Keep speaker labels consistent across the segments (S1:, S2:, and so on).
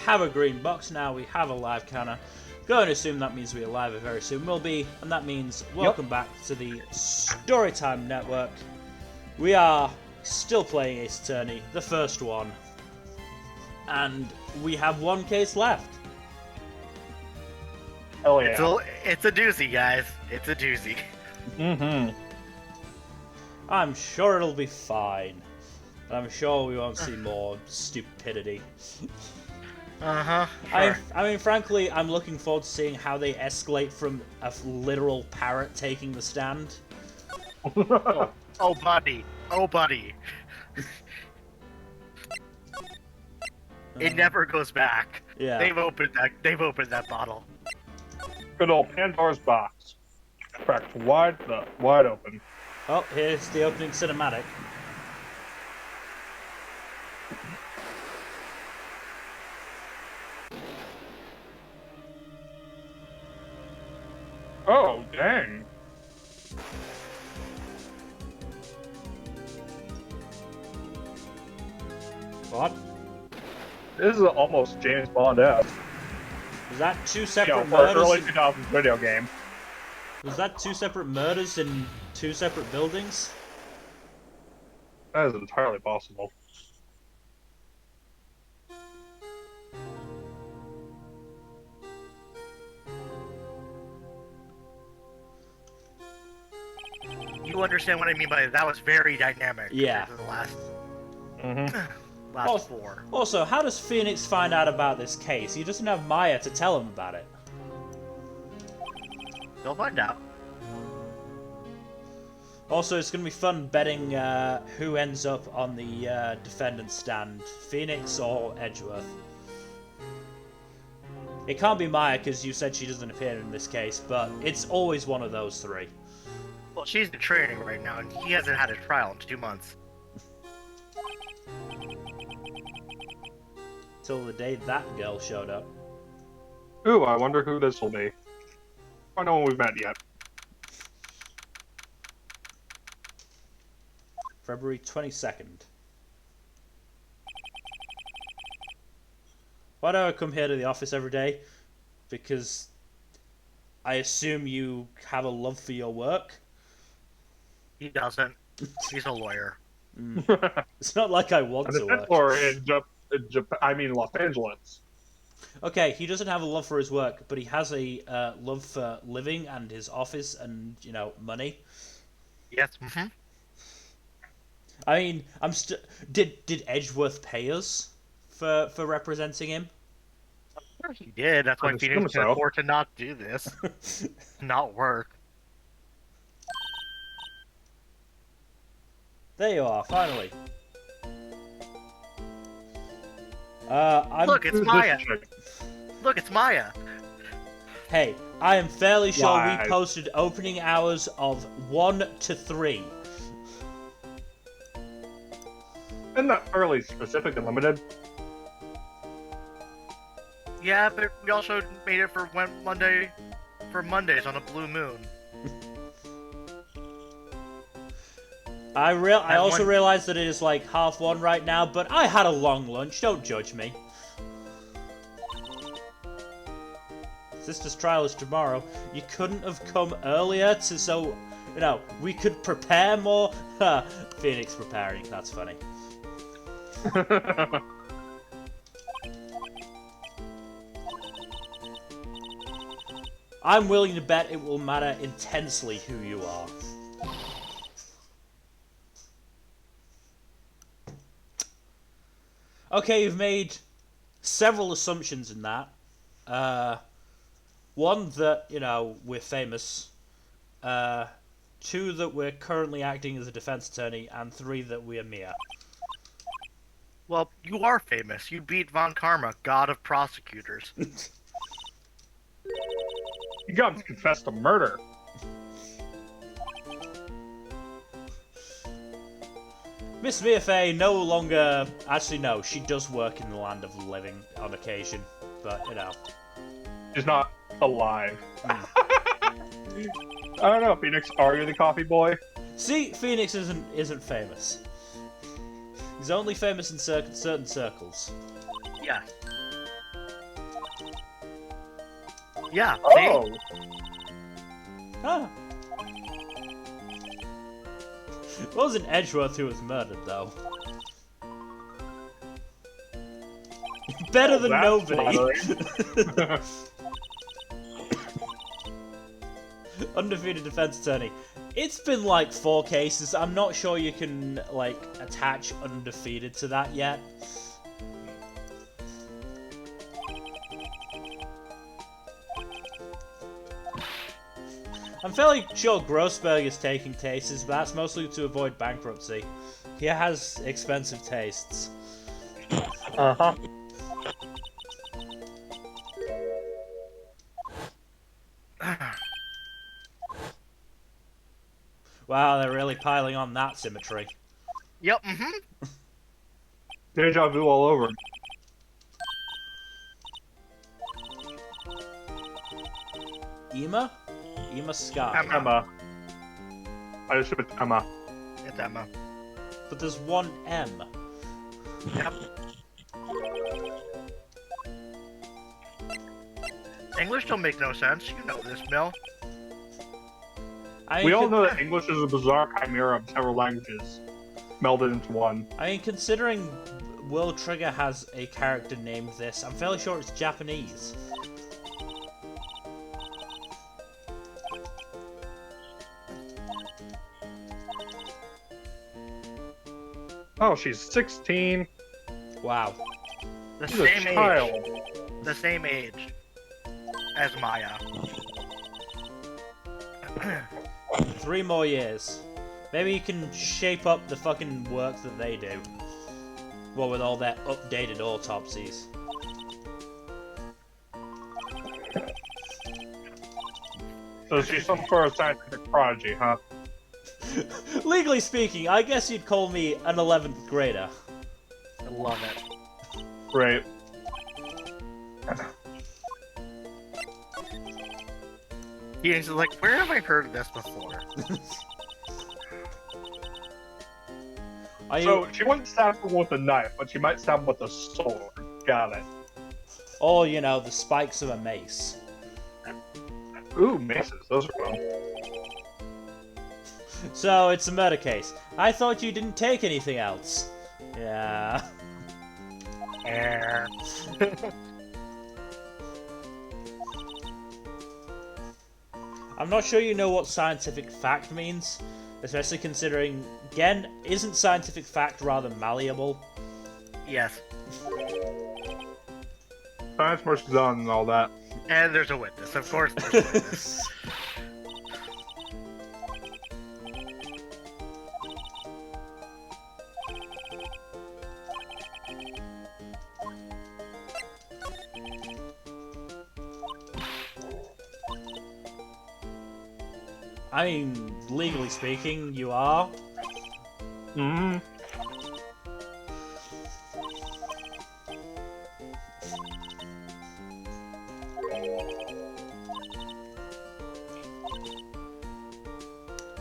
S1: have a green box now, we have a live counter. Going to assume that means we are live very soon will be, and that means welcome back to the Storytime Network. We are still playing Ace Attorney, the first one, and we have one case left.
S2: Oh yeah.
S3: It's a doozy, guys. It's a doozy.
S2: Mm-hmm.
S1: I'm sure it'll be fine. And I'm sure we won't see more stupidity.
S3: Uh-huh. Sure.
S1: I mean, frankly, I'm looking forward to seeing how they escalate from a literal parrot taking the stand.
S3: Oh, buddy. Oh, buddy. It never goes back.
S1: Yeah.
S3: They've opened that bottle.
S2: Good old Pandora's box. Cracked wide open.
S1: Oh, here's the opening cinematic.
S2: Oh, dang.
S1: What?
S2: This is almost James Bond-esque.
S1: Was that two separate
S2: For an
S1: murders?
S2: early 2000s video game.
S1: Was that two separate murders in two separate buildings?
S2: That is entirely possible.
S3: You understand what I mean by that was very dynamic.
S1: Yeah.
S3: compared to the last
S2: Mm-hmm.
S3: last four.
S1: Also, how does Phoenix find out about this case? He doesn't have Maya to tell him about it.
S3: You'll find out.
S1: Also, it's going to be fun betting who ends up on the defendant's stand, Phoenix or Edgeworth. It can't be Maya because you said she doesn't appear in this case, but it's always one of those three.
S3: Well, she's in training right now, and he hasn't had a trial in 2 months.
S1: Till the day that girl showed up.
S2: Ooh, I wonder who this will be. I know one we've met yet.
S1: February 22nd. Why do I come here to the office every day? Because I assume you have a love for your work.
S3: He doesn't. He's a lawyer.
S1: It's not like I want to work.
S2: Or in Los Angeles.
S1: Okay, he doesn't have a love for his work, but he has a love for living and his office and, you know, money.
S3: Yes. Mm-hmm.
S1: I mean, did Edgeworth pay us for representing him?
S3: Sure he did. That's why
S2: I
S3: Phoenix
S2: assume
S3: can
S2: so.
S3: afford to not do this. Not work.
S1: There you are, finally.
S3: Look, it's
S2: Who's this
S3: Maya.
S2: chick?
S3: Look, it's Maya.
S1: Hey, I am fairly sure
S2: Why?
S1: we posted opening hours of 1 to 3.
S2: Isn't that fairly specific and limited?
S3: Yeah, but we also made it for Mondays on a blue moon.
S1: I also realized that it is like 1:30 right now, but I had a long lunch, don't judge me. Sister's trial is tomorrow. You couldn't have come earlier so, you know, we could prepare more? Phoenix preparing, that's funny. I'm willing to bet it will matter intensely who you are. Okay, you've made several assumptions in that. One, that, you know, we're famous. Two, that we're currently acting as a defense attorney. And three, that we are Mia.
S3: Well, you are famous. You beat Von Karma, god of prosecutors.
S2: You got him to confess to murder.
S1: Miss Mia Fey no longer... Actually, no, she does work in the land of the living on occasion. But, you know.
S2: She's not alive. I don't know, Phoenix. Are you the coffee boy?
S1: See, Phoenix isn't famous. He's only famous in certain circles.
S3: Yeah. Yeah.
S2: Oh.
S3: See?
S1: Huh. It wasn't Edgeworth who was murdered, though. Better than
S2: That's
S1: nobody.
S2: flattering.
S1: Undefeated defense attorney. It's been like 4 cases. I'm not sure you can like attach undefeated to that yet. I'm fairly sure Grossberg is taking cases, but that's mostly to avoid bankruptcy. He has expensive tastes.
S2: Uh-huh.
S1: Wow, they're really piling on that symmetry.
S3: Yep. Mm-hmm.
S2: Deja vu all over.
S1: Emma? Emma Sky.
S2: Emma. I assume it's Emma.
S3: It's Emma.
S1: But there's one M.
S3: Yep. English don't make no sense. You know this, Mill.
S1: I
S2: We
S1: mean,
S2: all know that English is a bizarre chimera of several languages melded into one.
S1: I mean, considering World Trigger has a character named this, I'm fairly sure it's Japanese.
S2: Oh, she's 16.
S1: Wow.
S3: The
S2: She's a
S3: same
S2: child.
S3: age. The same age as Maya.
S1: 3 more years. Maybe you can shape up the fucking work that they do. Well, with all their updated autopsies.
S2: So she's some sort of scientific prodigy, huh?
S1: Legally speaking, I guess you'd call me an 11th grader.
S3: I love it.
S2: Right.
S3: He's like, where have I heard this before?
S1: Are
S2: So
S1: you...
S2: she wouldn't stab him with a knife, but she might stab him with a sword. Got it.
S1: Or, you know, the spikes of a mace.
S2: Ooh, maces. Those are fun.
S1: So, it's a murder case. I thought you didn't take anything else. Yeah. I'm not sure you know what scientific fact means, especially considering, again, isn't scientific fact rather malleable?
S3: Yes.
S2: Science versus on and all that.
S3: And there's a witness. Of course there's a witness.
S1: I mean, legally speaking, you are.
S2: Mm-hmm.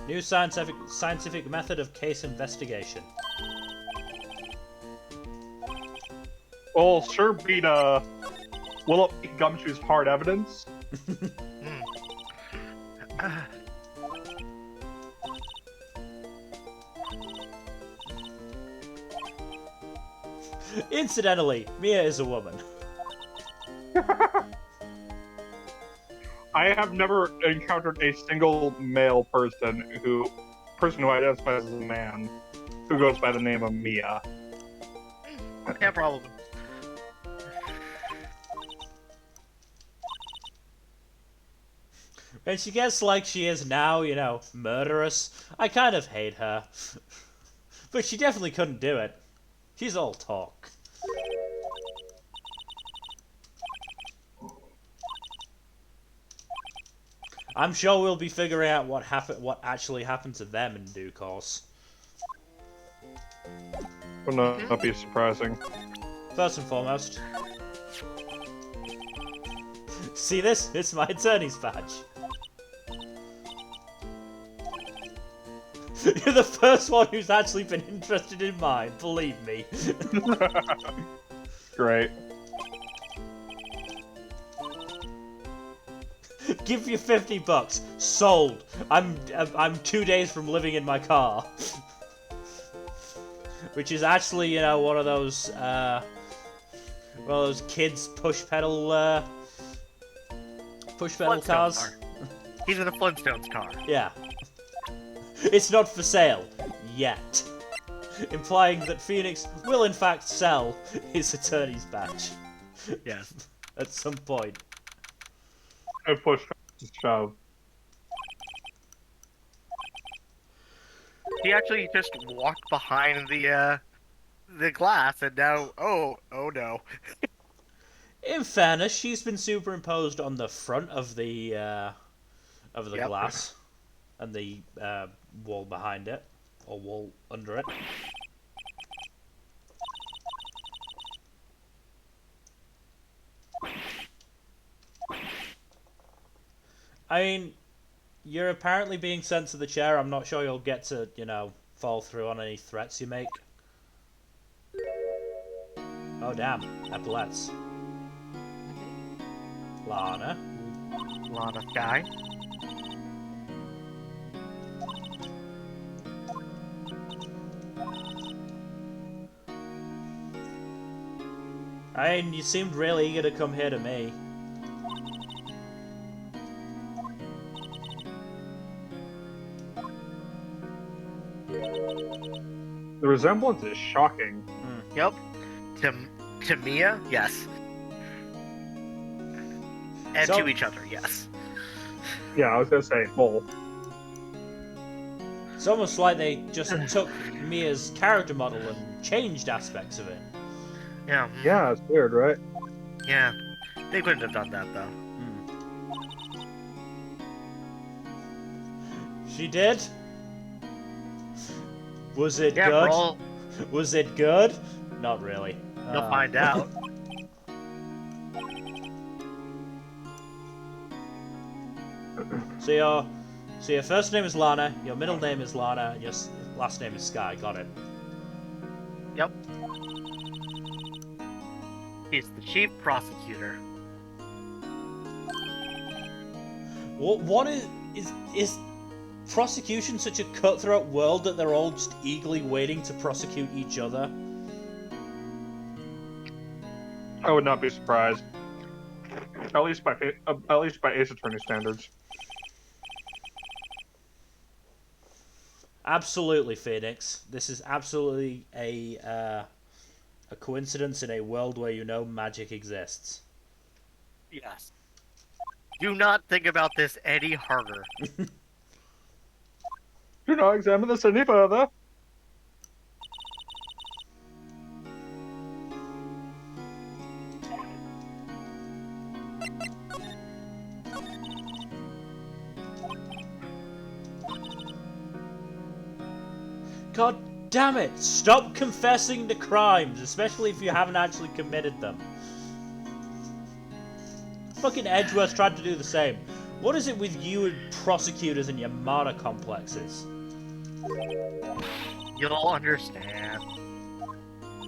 S1: New scientific method of case investigation.
S2: Well, sure beat, will it beat Gumshoe's hard evidence?
S1: Incidentally, Mia is a woman.
S2: I have never encountered a single male person who identifies as a man who goes by the name of Mia.
S3: Yeah, probably.
S1: When she gets like she is now, you know, murderous, I kind of hate her. But she definitely couldn't do it. She's all talk. I'm sure we'll be figuring out what actually happened to them in due course.
S2: Would not be surprising.
S1: First and foremost. See this? It's my attorney's badge. You're the first one who's actually been interested in mine, believe me.
S2: Great.
S1: Give you $50. Sold. I'm 2 days from living in my car. Which is actually, you know, one of those kids push pedal cars.
S3: Car. He's in a Flintstones car.
S1: Yeah. It's not for sale yet. Implying that Phoenix will in fact sell his attorney's badge.
S3: Yes.
S1: At some point.
S2: And push to shove.
S3: He actually just walked behind the glass, and now, oh no.
S1: In fairness, she's been superimposed on the front of the
S3: Yep.
S1: glass, and the wall behind it, or wall under it. I mean, you're apparently being sent to the chair. I'm not sure you'll get to, you know, fall through on any threats you make. Oh damn, epaulets. Lana.
S3: Lana guy.
S1: I mean, you seemed really eager to come here to me.
S2: The resemblance is shocking.
S3: Yep. To Mia, yes. And
S1: So-
S3: to each other, yes.
S2: Yeah, I was gonna say both.
S1: It's almost like they just took Mia's character model and changed aspects of it.
S3: Yeah.
S2: Yeah, it's weird, right?
S3: Yeah. They couldn't have done that though.
S1: She did? Was it
S3: Yeah,
S1: good?
S3: bro.
S1: Was it good? Not really.
S3: You'll find out.
S1: So your first name is Lana, your middle name is Lana, and your last name is Sky. Got it.
S3: Yep. He's the chief prosecutor.
S1: What is prosecution such a cutthroat world that they're all just eagerly waiting to prosecute each other?
S2: I would not be surprised. At least by Ace Attorney standards.
S1: Absolutely, Phoenix. This is absolutely a coincidence in a world where you know magic exists.
S3: Yes. Do not think about this any harder.
S2: Do not examine this any further.
S1: God damn it! Stop confessing the crimes, especially if you haven't actually committed them. Fucking Edgeworth tried to do the same. What is it with you and prosecutors and your martyr complexes?
S3: You'll understand.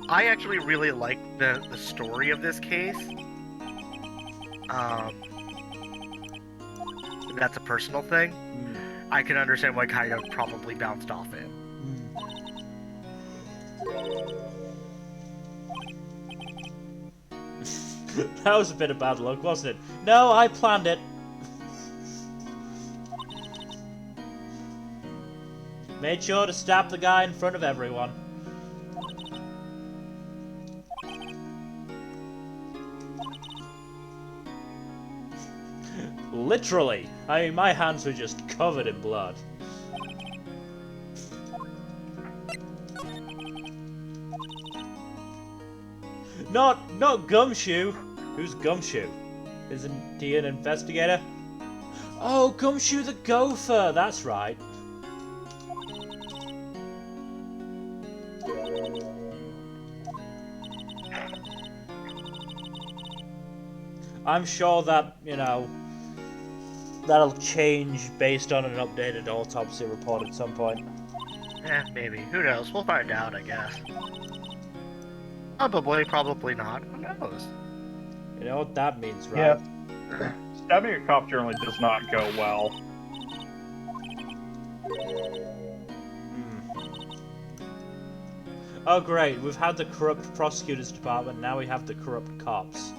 S3: I actually really like the story of this case. That's a personal thing. I can understand why kind of probably bounced off it.
S1: That was a bit of bad luck, wasn't it? No, I planned it. Made sure to stab the guy in front of everyone. Literally. I mean, my hands were just covered in blood. Not Gumshoe. Who's Gumshoe? Isn't he an investigator? Oh, Gumshoe the gopher. That's right. I'm sure that, you know, that'll change based on an updated autopsy report at some point.
S3: Maybe. Who knows? We'll find out, I guess. Probably, probably not. Who knows?
S1: You know what that means, right?
S2: Yeah. Stabbing a cop generally does not go well.
S1: Oh great, we've had the corrupt prosecutors department, now we have the corrupt cops.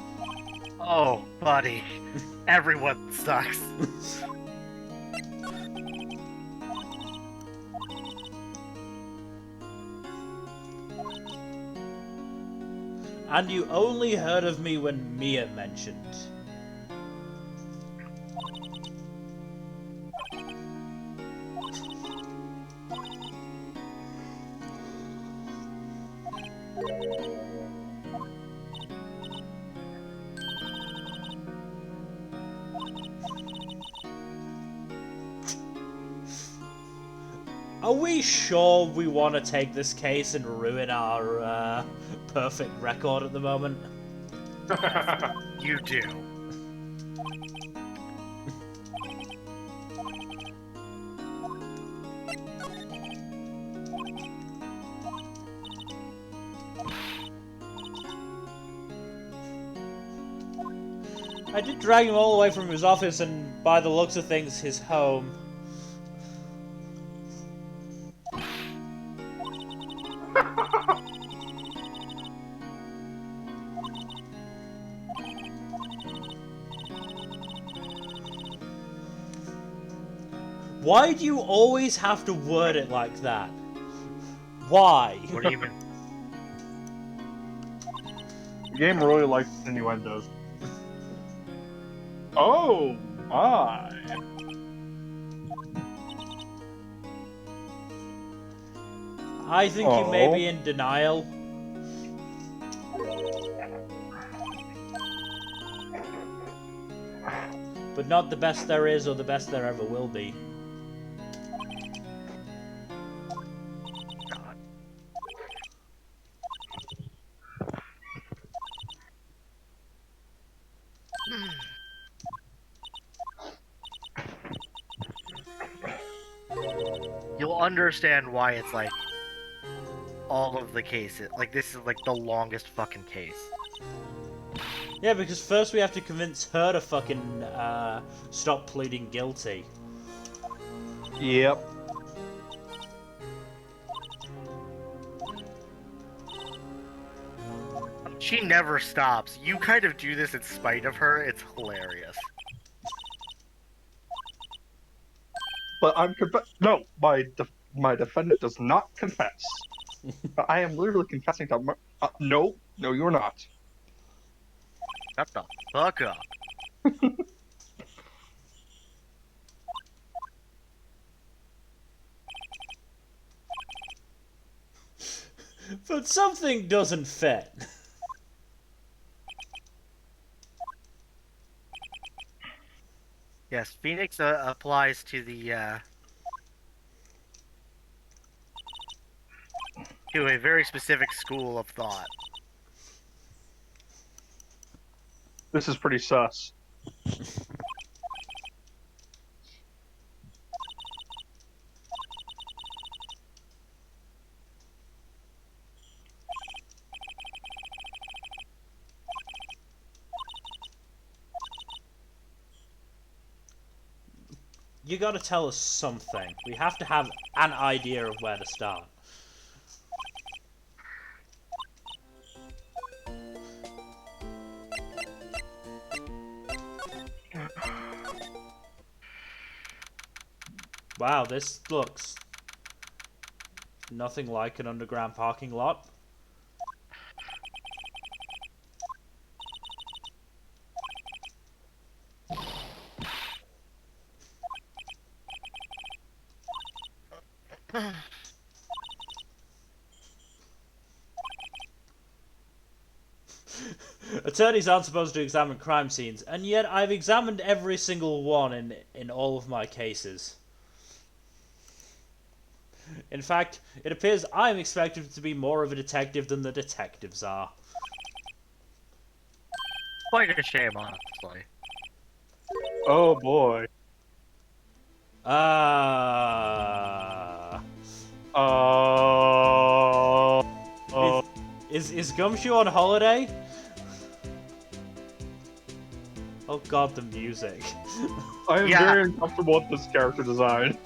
S3: Oh, buddy. Everyone sucks.
S1: And you only heard of me when Mia mentioned. Are we sure we want to take this case and ruin our perfect record at the moment?
S3: You do.
S1: I did drag him all the way from his office and, by the looks of things, his home. Why do you always have to word it like that? Why?
S3: What do you mean?
S2: The game really likes innuendos. Oh my!
S1: I think you may be in denial. But not the best there is or the best there ever will be.
S3: God. You'll understand why it's like all of the cases. Like, this is like the longest fucking case.
S1: Yeah, because first we have to convince her to fucking stop pleading guilty.
S2: Yep.
S3: She never stops. You kind of do this in spite of her. It's hilarious.
S2: But I'm no, my defendant does not confess. I am literally confessing to no, you're not.
S3: Shut the fuck up.
S1: But something doesn't fit.
S3: Yes, Phoenix applies to the to a very specific school of thought.
S2: This is pretty sus.
S1: You gotta tell us something. We have to have an idea of where to start. Wow, this looks nothing like an underground parking lot. Attorneys aren't supposed to examine crime scenes, and yet I've examined every single one in all of my cases. In fact, it appears I'm expected to be more of a detective than the detectives are.
S3: Quite a shame, honestly.
S2: Oh boy.
S1: Is Gumshoe on holiday? Oh god, the music.
S2: I am
S3: Yeah.
S2: very uncomfortable with this character design.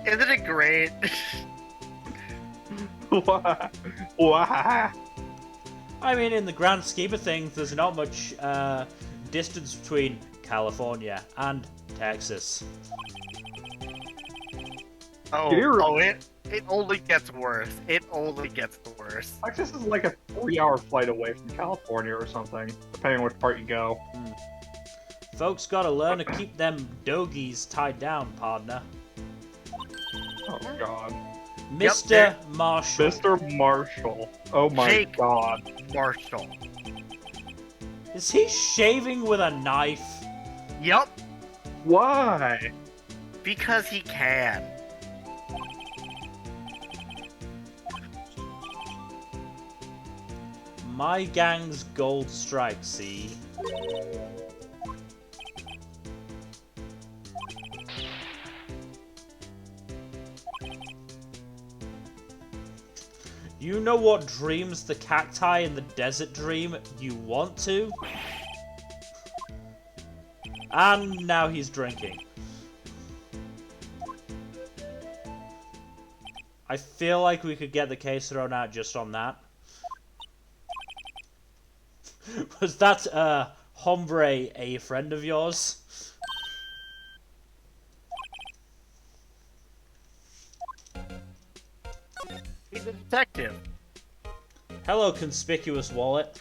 S3: Isn't it great?
S2: Why?
S1: I mean, in the grand scheme of things, there's not much distance between California and Texas.
S3: It only gets worse. It only gets worse.
S2: Texas is like a 3-hour flight away from California or something, depending on which part you go.
S1: Folks gotta learn to keep them dogies tied down, partner.
S2: Oh god.
S1: Mr. Marshall.
S2: Mr. Marshall. Oh my
S3: Jake.
S2: god.
S3: Marshall.
S1: Is he shaving with a knife?
S3: Yup,
S2: Why?
S3: because he can.
S1: My gang's gold stripe, see? You know what dreams the cacti in the desert dream you want to? And now he's drinking. I feel like we could get the case thrown out just on that. Was that, hombre a friend of yours?
S3: He's a detective.
S1: Hello, conspicuous wallet.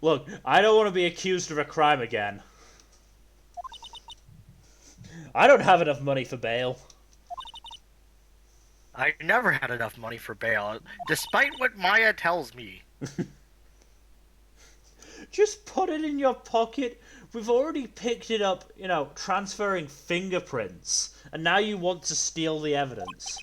S1: Look, I don't want to be accused of a crime again. I don't have enough money for bail.
S3: I never had enough money for bail, despite what Maya tells me.
S1: Just put it in your pocket. We've already picked it up, you know, transferring fingerprints. And now you want to steal the evidence.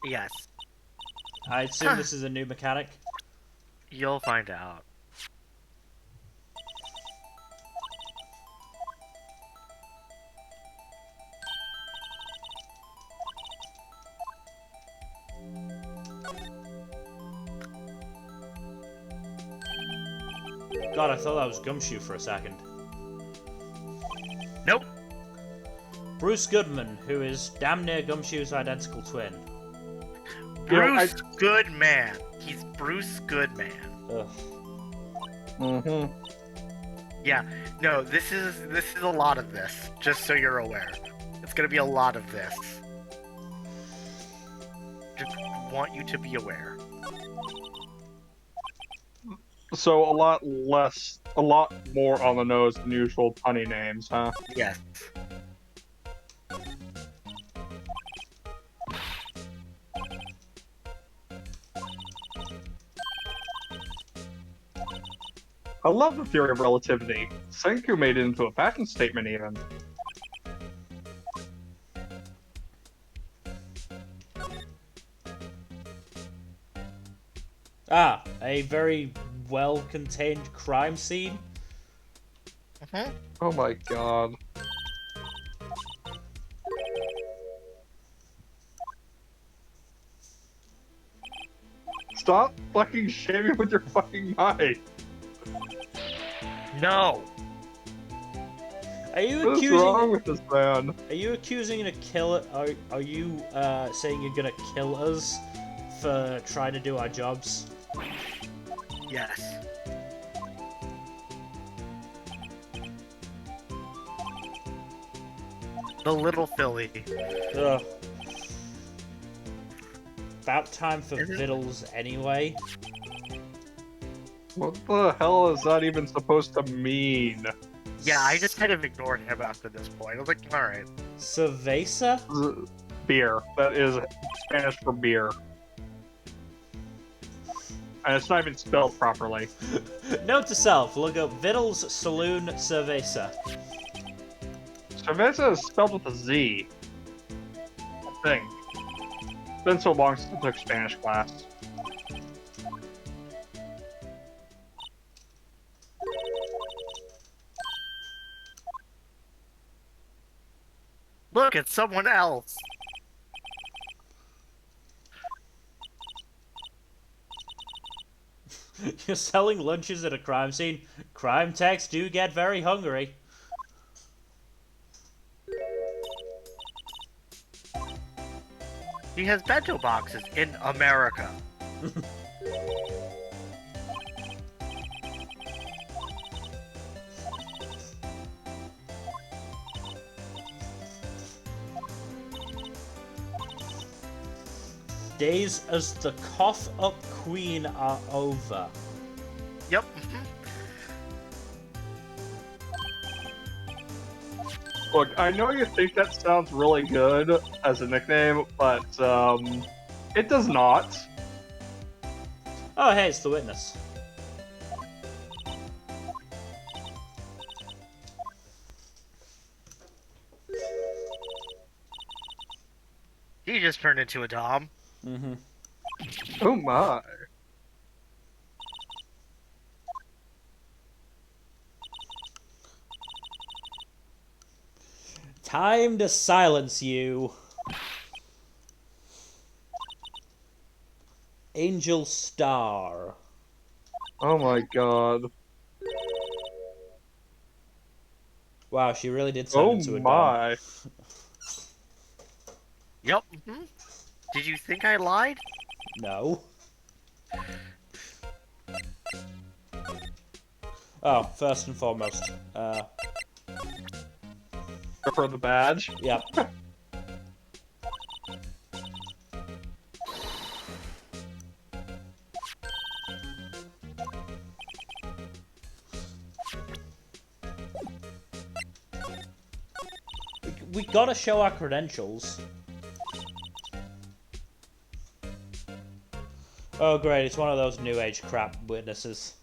S3: Yes,
S1: I assume this is a new mechanic.
S3: you'll find out.
S1: God, I thought that was Gumshoe for a second.
S3: Nope.
S1: Bruce Goodman, who is damn near Gumshoe's identical twin.
S3: Bruce Goodman. He's Bruce Goodman.
S1: Ugh.
S2: Mm-hmm.
S3: Yeah. No, this is a lot of this. Just so you're aware, it's gonna be a lot of this. Just want you to be aware.
S2: So a lot more on the nose than usual punny names, huh?
S3: Yes.
S2: I love the theory of relativity. Senku made it into a fashion statement even.
S1: Ah, a very well-contained crime scene.
S2: Oh my god. Stop fucking shaving with your fucking knife.
S3: No.
S1: Are you
S2: What's
S1: accusing?
S2: wrong with this man?
S1: Are you accusing to kill it? Are you saying you're gonna kill us for trying to do our jobs?
S3: Yes. The little filly.
S1: Ugh. About time for
S3: Is it?
S1: vittles anyway.
S2: What the hell is that even supposed to mean?
S3: Yeah, I just kind of ignored him after this point. I was like, alright.
S1: Cerveza?
S2: Beer. That is Spanish for beer. And it's not even spelled properly.
S1: Note to self: look up Vittles Saloon Cerveza.
S2: Cerveza is spelled with a Z. I think. It's been so long since I took Spanish class.
S3: Look, it's someone else.
S1: You're selling lunches at a crime scene. Crime techs do get very hungry.
S3: He has bento boxes in America.
S1: Days as the cough up queen are over.
S3: Yep.
S2: Look, I know you think that sounds really good as a nickname, but it does not.
S1: Oh, hey, it's the witness.
S3: He just turned into a Dom.
S1: Mm-hmm.
S2: Oh my.
S1: Time to silence you. Angel Star.
S2: Oh my god.
S1: Wow, she really did turn
S2: Oh
S1: into a dom.
S2: my.
S3: Yep. Did you think I lied?
S1: No. Oh, first and foremost.
S2: For the badge.
S1: Yep. We gotta show our credentials. Oh great, it's one of those new age crap witnesses.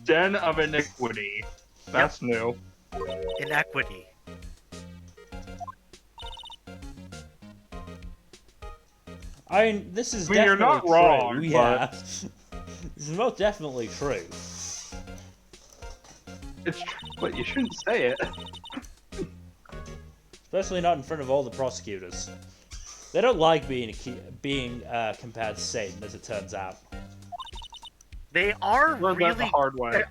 S2: Den of Iniquity. That's new.
S3: Inequity.
S1: I mean, this is
S2: I mean, you're
S1: definitely
S2: not
S1: true.
S2: wrong,
S1: Yeah. This is most definitely true.
S2: It's true, but you shouldn't say it.
S1: Especially not in front of all the prosecutors. They don't like being compared to Satan, as it turns out.
S3: They are
S2: Learned that the
S3: really.
S2: hard way.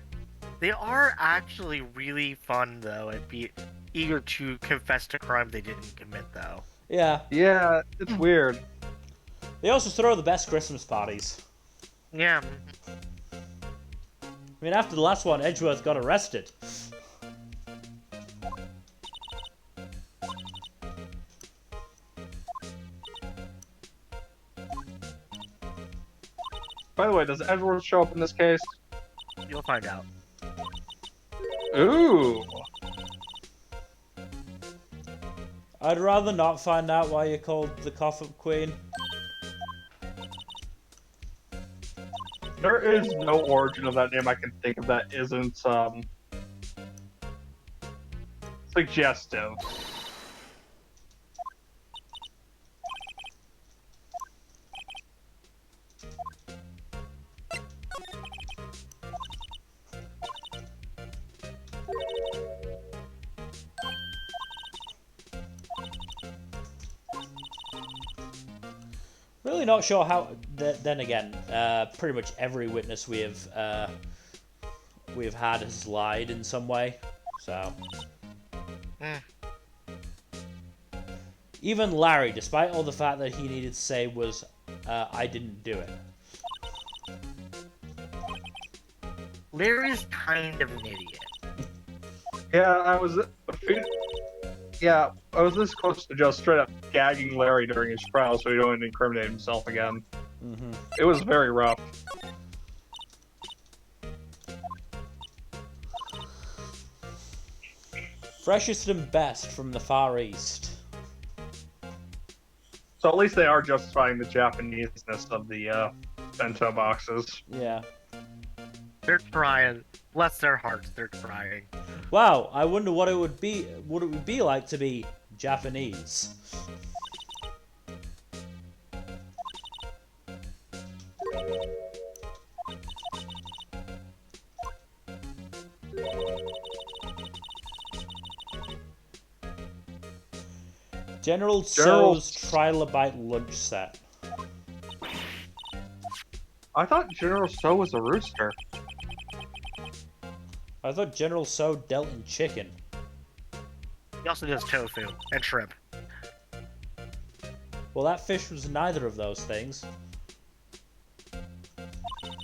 S3: They are actually really fun though, and be eager to confess to crime they didn't commit though.
S1: Yeah.
S2: Yeah, it's weird.
S1: They also throw the best Christmas parties.
S3: Yeah.
S1: I mean, after the last one, Edgeworth got arrested.
S2: By the way, does Edward show up in this case?
S3: You'll find out.
S2: Ooh.
S1: I'd rather not find out why you're called the Cough-Up Queen.
S2: There is no origin of that name I can think of that isn't, suggestive.
S1: Really not sure how. Then again, pretty much every witness we have had has lied in some way. So even Larry, despite all the fact that he needed to say was, "I didn't do it."
S3: Larry's kind of an idiot.
S2: Yeah, I was this close to just straight up gagging Larry during his trial so he don't incriminate himself again.
S1: Mm-hmm.
S2: It was very rough.
S1: Freshest and best from the Far East.
S2: So at least they are justifying the Japanese-ness of the bento boxes.
S1: Yeah.
S3: They're trying. Bless their hearts, they're trying.
S1: Wow, I wonder what it would be. What it would be like to be Japanese. General Tso's Trilobite lunch set.
S2: I thought General Tso was a rooster.
S1: I thought General Tso dealt in chicken.
S3: He also does tofu and shrimp.
S1: Well, that fish was neither of those things.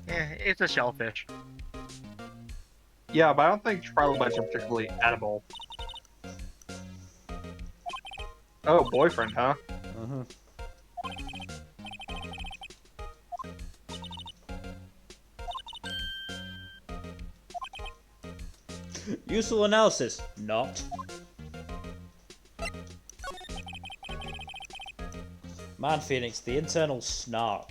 S3: It's a shellfish.
S2: Yeah, but I don't think trilobites are particularly edible. Oh, boyfriend, huh?
S1: Uh-huh. Useful analysis. Not. Man Phoenix, the internal snark.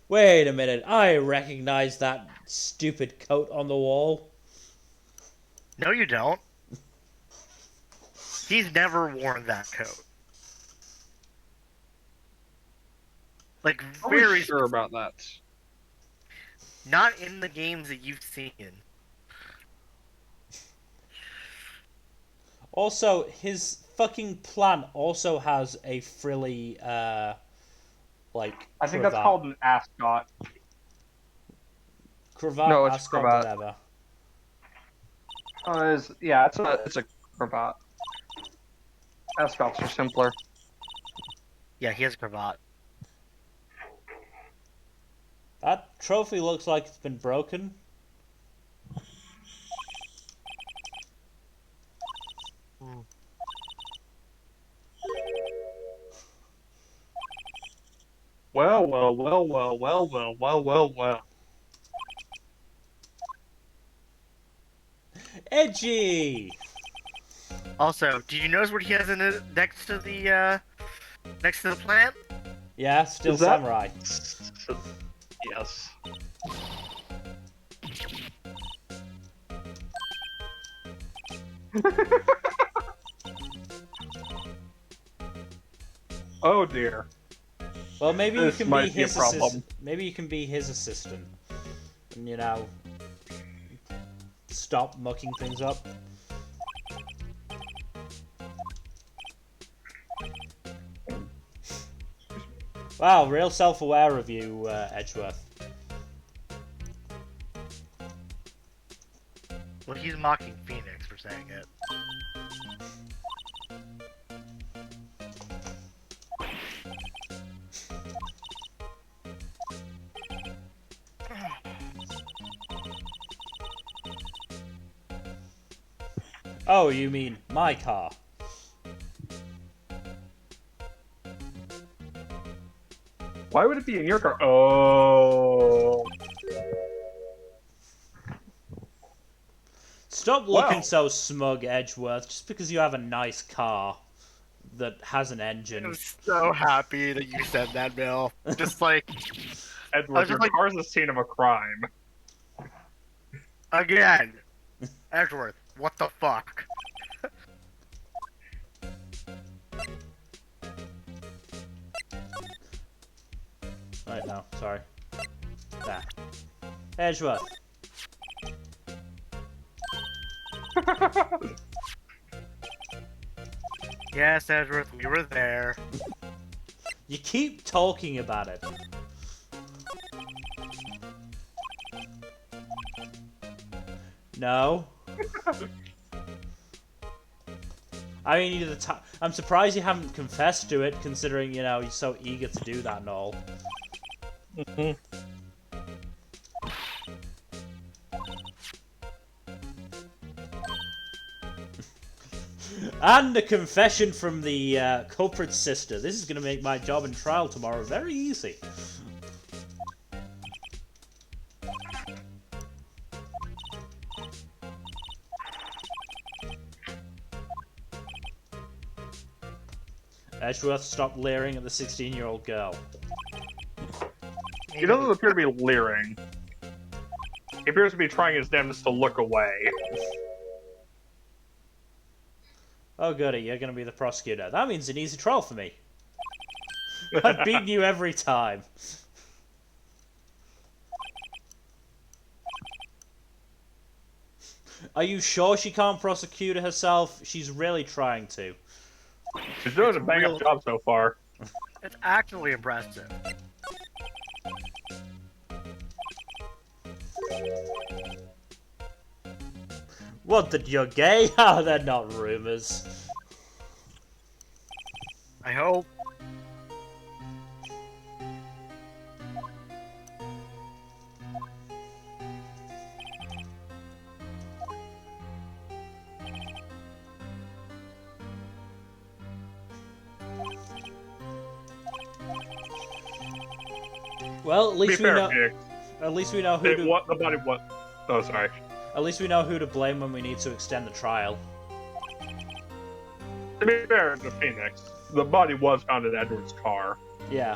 S1: Wait a minute, I recognize that stupid coat on the wall.
S3: No, you don't. He's never worn that coat. Like,
S2: Are we
S3: very
S2: sure about that?
S3: Not in the games that you've seen.
S1: Also, his fucking plant also has a frilly, like,
S2: I think
S1: cravat.
S2: that's called an ascot.
S1: Cravat,
S2: No, it's
S1: ascot,
S2: cravat.
S1: whatever.
S2: Yeah, it's a cravat. Ascots are simpler.
S3: Yeah, he has a cravat.
S1: That trophy looks like it's been broken.
S2: Well, well, well, well, well, well, well, well, well.
S1: Edgy!
S3: Also, did you notice what he has in it next to the plant?
S1: Yeah, still
S2: Is that-
S1: samurai.
S2: Yes. Oh dear.
S1: Well, maybe you
S2: This
S1: can
S2: might
S1: be
S2: be a
S1: his
S2: problem.
S1: assistant. Maybe you can be his assistant. And, you know, stop mucking things up. Wow, real self-aware of you, Edgeworth.
S3: Well, he's mocking Phoenix for saying it.
S1: Oh, you mean my car?
S2: Why would it be in your car? Oh.
S1: Stop looking
S2: Wow.
S1: so smug, Edgeworth, just because you have a nice car that has an engine.
S3: I'm so happy that you said that, Bill. Just like,
S2: Edward, your
S3: like-
S2: car's the scene of a crime.
S3: again. Edgeworth, what the fuck?
S1: Right now, sorry. There. Edgeworth.
S3: Yes, Edgeworth, we were there.
S1: You keep talking about it. No. I mean, I'm surprised you haven't confessed to it, considering, you know, you're so eager to do that and all. And a confession from the culprit's sister. This is going to make my job in trial tomorrow very easy. Edgeworth, stop leering at the 16-year-old girl.
S2: He doesn't appear to be leering. He appears to be trying his damnedest to look away.
S1: Oh goody, you're gonna be the prosecutor. That means an easy trial for me. I've beaten you every time. Are you sure she can't prosecute herself? She's really trying to.
S2: He's doing a bang-up job so far.
S3: It's actually impressive.
S1: What, that you're gay? Ah, they're not rumors.
S3: I hope.
S1: Well, at least we know.
S2: Nick,
S1: At least we know who to.
S2: the body was. Oh, sorry.
S1: At least we know who to blame when we need to extend the trial.
S2: To be fair to Phoenix, the body was found in Edward's car.
S1: Yeah.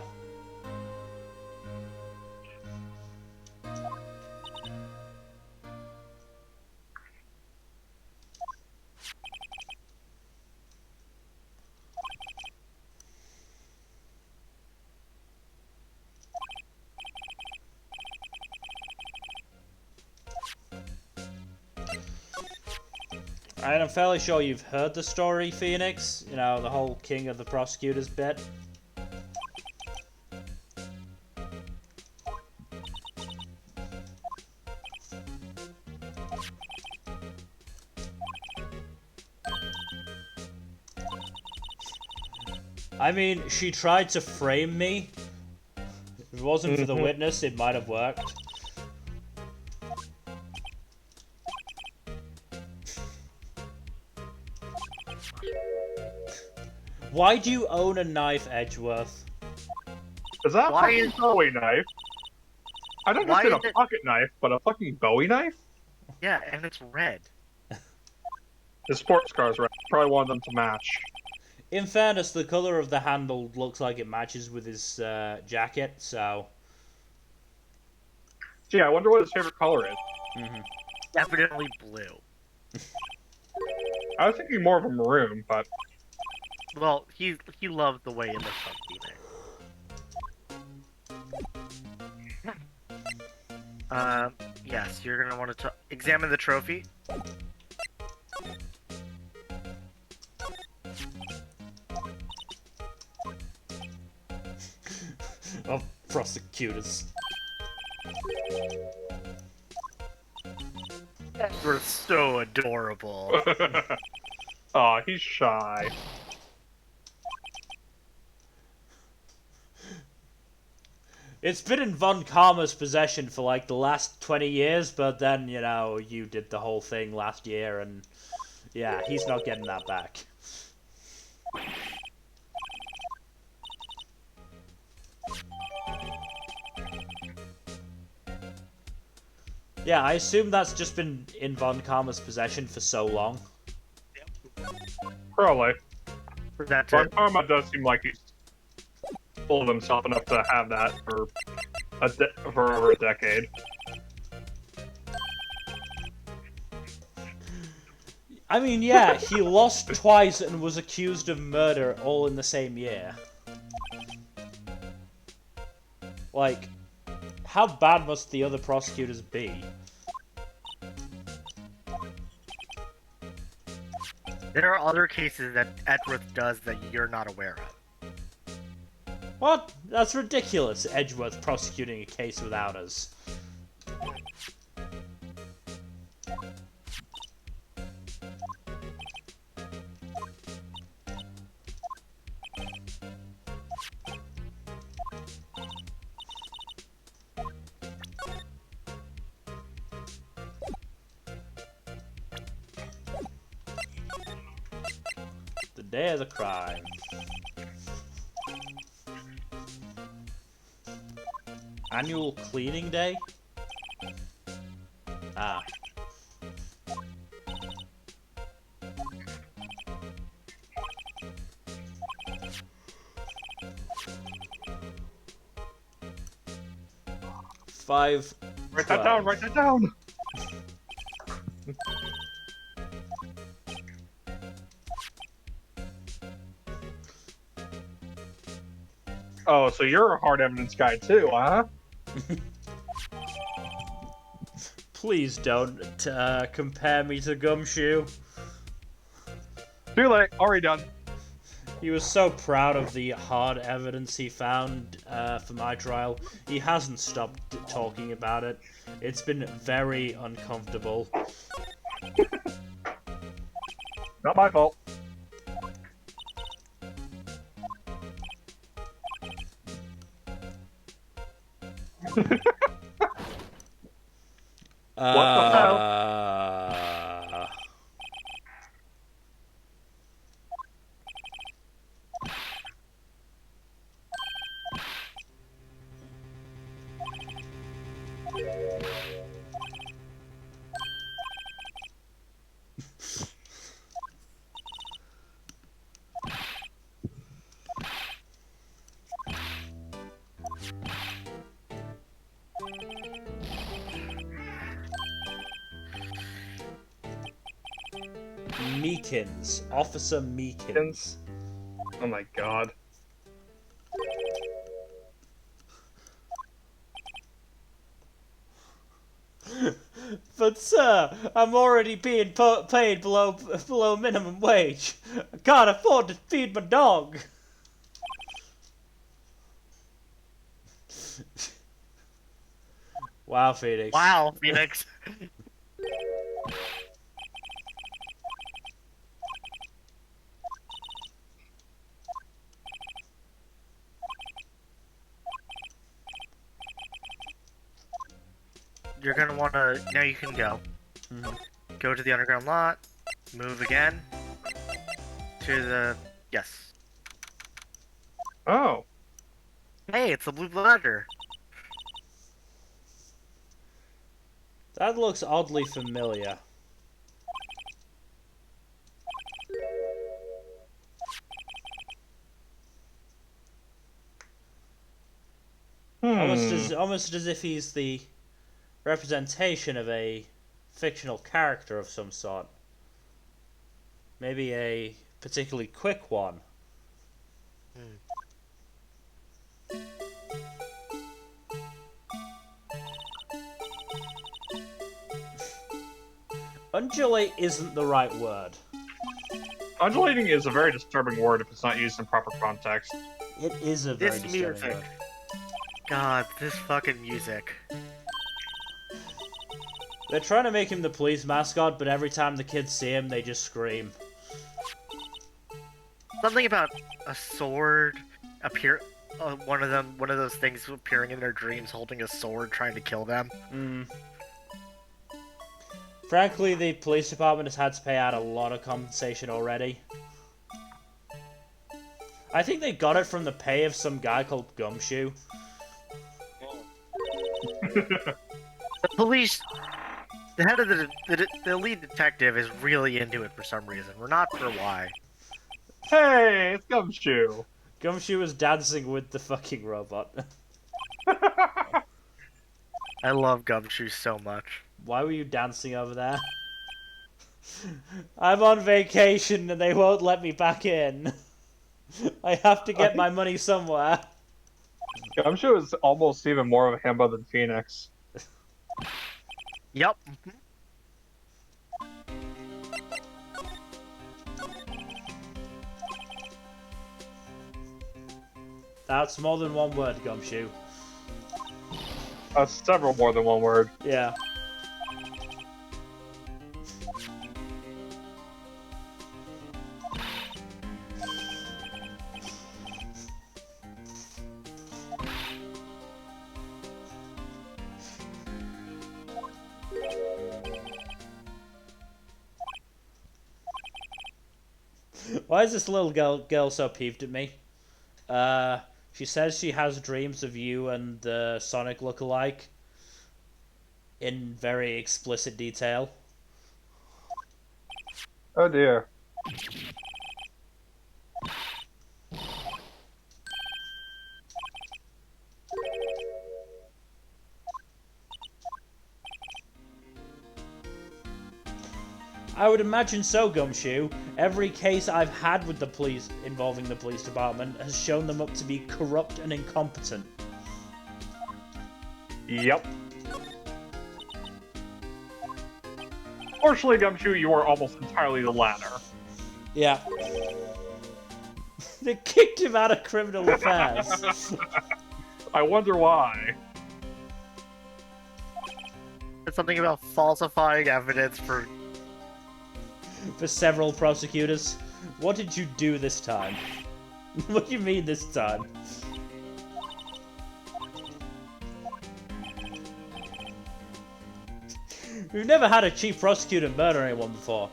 S1: And I'm fairly sure you've heard the story, Phoenix. You know, the whole King of the Prosecutors bit. I mean, she tried to frame me. If it wasn't for the witness, it might have worked. Why do you own a knife, Edgeworth?
S2: Is that a
S3: Why
S2: fucking
S3: is-
S2: Bowie knife? I don't
S3: Why
S2: just
S3: is
S2: a
S3: it-
S2: pocket knife, but a fucking Bowie knife?
S3: Yeah, and it's red.
S2: His sports cars, right? Probably wanted them to match.
S1: In fairness, the color of the handle looks like it matches with his jacket, so...
S2: Gee, I wonder what his favorite color is.
S3: Definitely blue.
S2: I was thinking more of a maroon, but
S3: Well, he loved the way it looks on Phoenix. Yes, you're gonna want to examine the trophy.
S1: Of prosecutors.
S3: We're so adorable.
S2: Aw, he's shy.
S1: It's been in Von Karma's possession for like the last 20 years, but then, you know, you did the whole thing last year, and yeah, he's not getting that back. Yeah, I assume that's just been in Von Karma's possession for so long.
S2: Probably.
S3: That's
S2: Von
S3: it.
S2: Karma does seem like he's full of himself enough to have that for over a decade.
S1: I mean, yeah, he lost twice and was accused of murder all in the same year. Like, how bad must the other prosecutors be?
S3: There are other cases that Edgeworth does that you're not aware of.
S1: What? That's ridiculous, Edgeworth prosecuting a case without us. The day of the crime. Annual cleaning day? Ah. 5.
S2: Write that down, write that down! Oh, so you're a hard evidence guy too, huh?
S1: Please don't compare me to Gumshoe.
S2: Too late, already done.
S1: He was so proud of the hard evidence he found for my trial. He hasn't stopped talking about it. It's been very uncomfortable.
S2: Not my fault. What the hell?
S1: Meekins. Officer Meekins.
S2: Oh my god.
S1: But sir, I'm already being paid below minimum wage. I can't afford to feed my dog. Wow, Phoenix.
S3: Wow, Phoenix. You're gonna wanna... Now you can go. Go to the underground lot. Move again. To the... Yes.
S2: Oh.
S3: Hey, it's the blue ladder.
S1: That looks oddly familiar. Almost as if he's the representation of a fictional character of some sort. Maybe a particularly quick one. Undulate isn't the right word.
S2: Undulating is a very disturbing word if it's not used in proper context.
S1: It is a very
S3: This
S1: disturbing
S3: music.
S1: word.
S3: God, this fucking music.
S1: They're trying to make him the police mascot, but every time the kids see him, they just scream.
S3: Something about a sword appear... one of those things appearing in their dreams holding a sword trying to kill them.
S1: Frankly, the police department has had to pay out a lot of compensation already. I think they got it from the pay of some guy called Gumshoe.
S3: The police... The head of the lead detective is really into it for some reason. We're not sure why.
S2: Hey, it's Gumshoe.
S1: Gumshoe was dancing with the fucking robot.
S3: I love Gumshoe so much.
S1: Why were you dancing over there? I'm on vacation and they won't let me back in. I have to get my money somewhere.
S2: Gumshoe is almost even more of a himbo than Phoenix.
S3: Yep.
S1: That's more than one word, Gumshoe.
S2: Several more than one word.
S1: Yeah. Why is this little girl so peeved at me? She says she has dreams of you and the Sonic look-alike in very explicit detail.
S2: Oh dear.
S1: I would imagine so, Gumshoe. Every case I've had with the police involving the police department has shown them up to be corrupt and incompetent.
S2: Yep. Fortunately, Gumshoe, you are almost entirely the latter.
S1: Yeah. They kicked him out of criminal affairs.
S2: I wonder why.
S3: It's something about falsifying evidence for...
S1: For several prosecutors. What did you do this time? What do you mean this time? We've never had a chief prosecutor murder anyone before.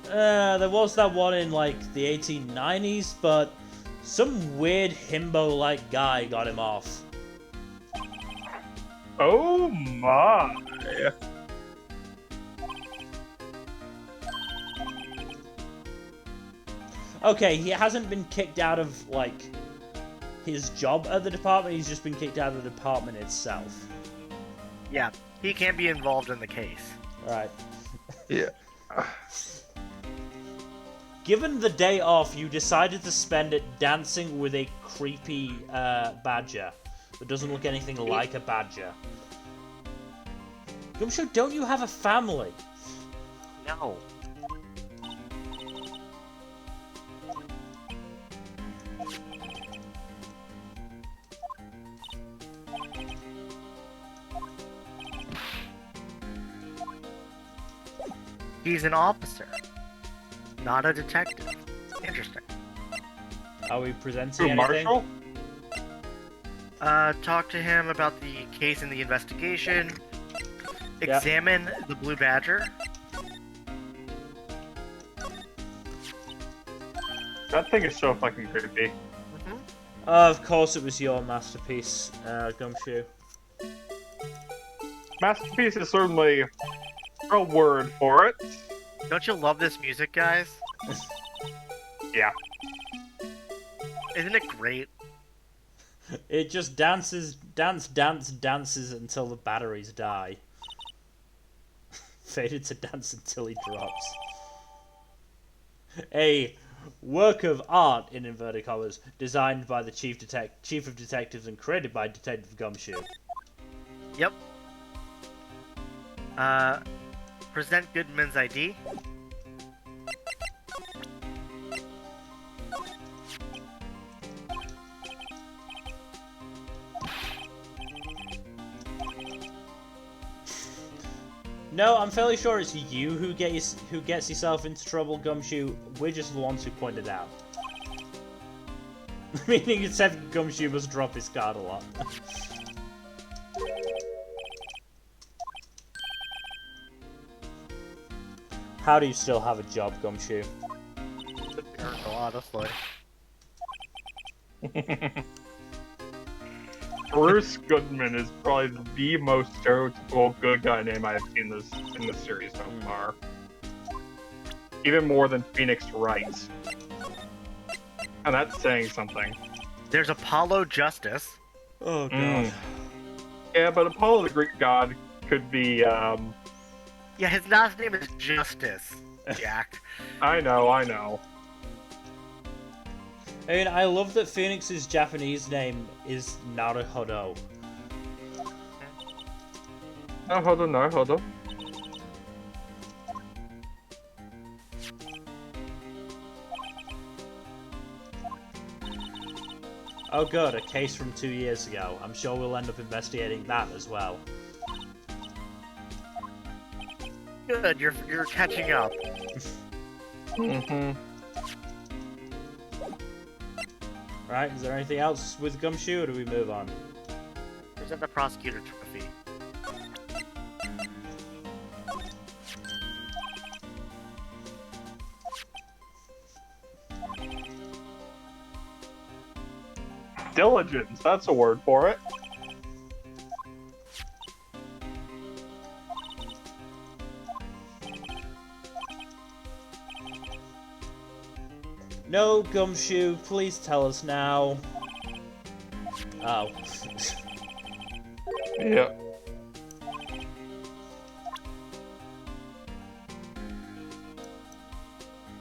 S1: There was that one in, like, the 1890s, but some weird himbo-like guy got him off.
S2: Oh my.
S1: Okay, he hasn't been kicked out of, like, his job at the department, he's just been kicked out of the department itself.
S3: Yeah, he can't be involved in the case.
S1: Right.
S2: Yeah.
S1: Given the day off, you decided to spend it dancing with a creepy badger that doesn't look anything like a badger. Gumshoe, don't you have a family?
S3: No. He's an officer, not a detective. Interesting.
S1: Are we presenting
S2: Who,
S1: anything?
S2: Marshall?
S3: Talk to him about the case and the investigation.
S1: Yeah.
S3: Examine the blue badger.
S2: That thing is so fucking creepy.
S1: Of course it was your masterpiece, Gumshoe.
S2: Masterpiece is certainly a word for it.
S3: Don't you love this music, guys?
S2: Yeah.
S3: Isn't it great?
S1: It just dances until the batteries die. Faded to dance until he drops. A work of art, in inverted commas, designed by the chief of detectives and created by Detective Gumshoe.
S3: Yep. Present Goodman's ID.
S1: No, I'm fairly sure it's you who gets yourself into trouble, Gumshoe. We're just the ones who pointed out. Meaning except Gumshoe must drop his card a lot. How do you still have a job, Gumshoe?
S3: Honestly.
S2: Bruce Goodman is probably the most stereotypical good guy name I've seen in this series so far. Even more than Phoenix Wright. And that's saying something.
S3: There's Apollo Justice.
S1: Oh god.
S2: Yeah, but Apollo the Greek god could be,
S3: Yeah, his last name is Justice, Jack.
S2: I know.
S1: I mean, I love that Phoenix's Japanese name is Naruhodo.
S2: Naruhodo.
S1: Oh good, a case from 2 years ago. I'm sure we'll end up investigating that as well.
S3: Good, you're catching up.
S1: Right, is there anything else with Gumshoe, or do we move on?
S3: Present the prosecutor trophy.
S2: Diligence, that's a word for it.
S1: No, Gumshoe, please tell us now. Oh.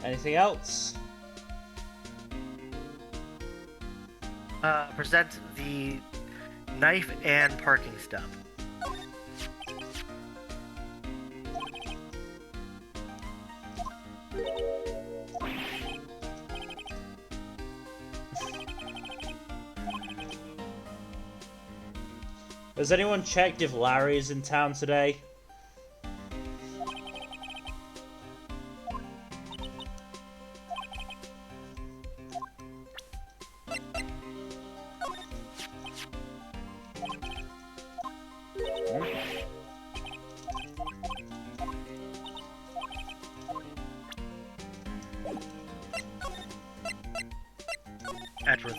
S1: Anything else?
S3: Present the knife and parking stub.
S1: Has anyone checked if Larry is in town today?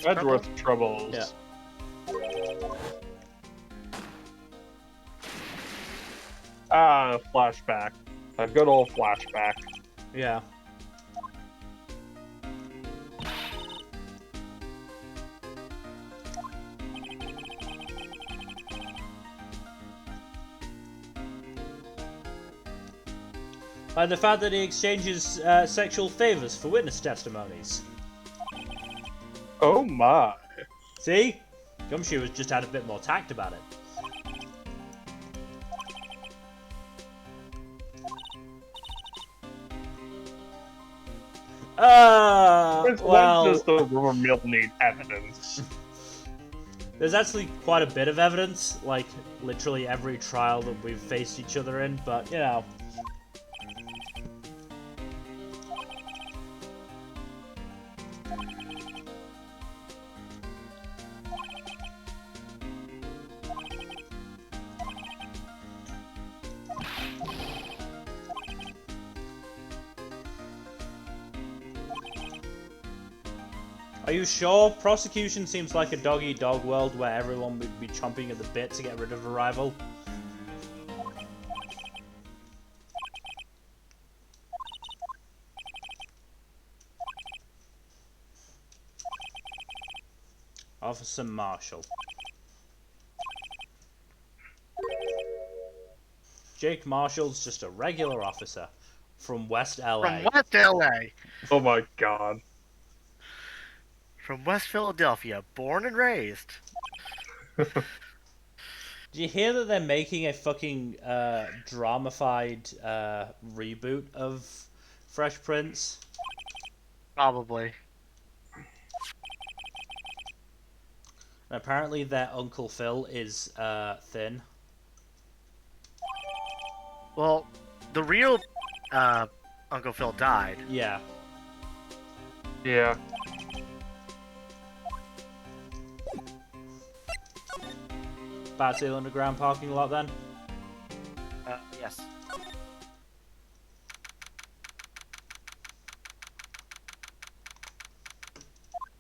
S2: Edgeworth Troubles.
S1: Yeah.
S2: Flashback. A good old flashback.
S1: Yeah. Like the fact that he exchanges sexual favors for witness testimonies.
S2: Oh my.
S1: See? Gumshoe has just had a bit more tact about it. Well...
S2: When does the rumor mill need evidence?
S1: There's actually quite a bit of evidence, like literally every trial that we've faced each other in, but you know. Are you sure? Prosecution seems like a dog-eat-dog world where everyone would be chomping at the bit to get rid of a rival. Officer Marshall. Jake Marshall's just a regular officer from West LA.
S3: From West LA.
S2: Oh my god.
S3: From West Philadelphia, born and raised.
S1: Do you hear that they're making a fucking dramified reboot of Fresh Prince?
S3: Probably.
S1: And apparently their Uncle Phil is thin.
S3: Well, the real Uncle Phil died.
S1: Yeah.
S2: Yeah.
S1: Battlefield Underground parking lot then?
S3: Yes.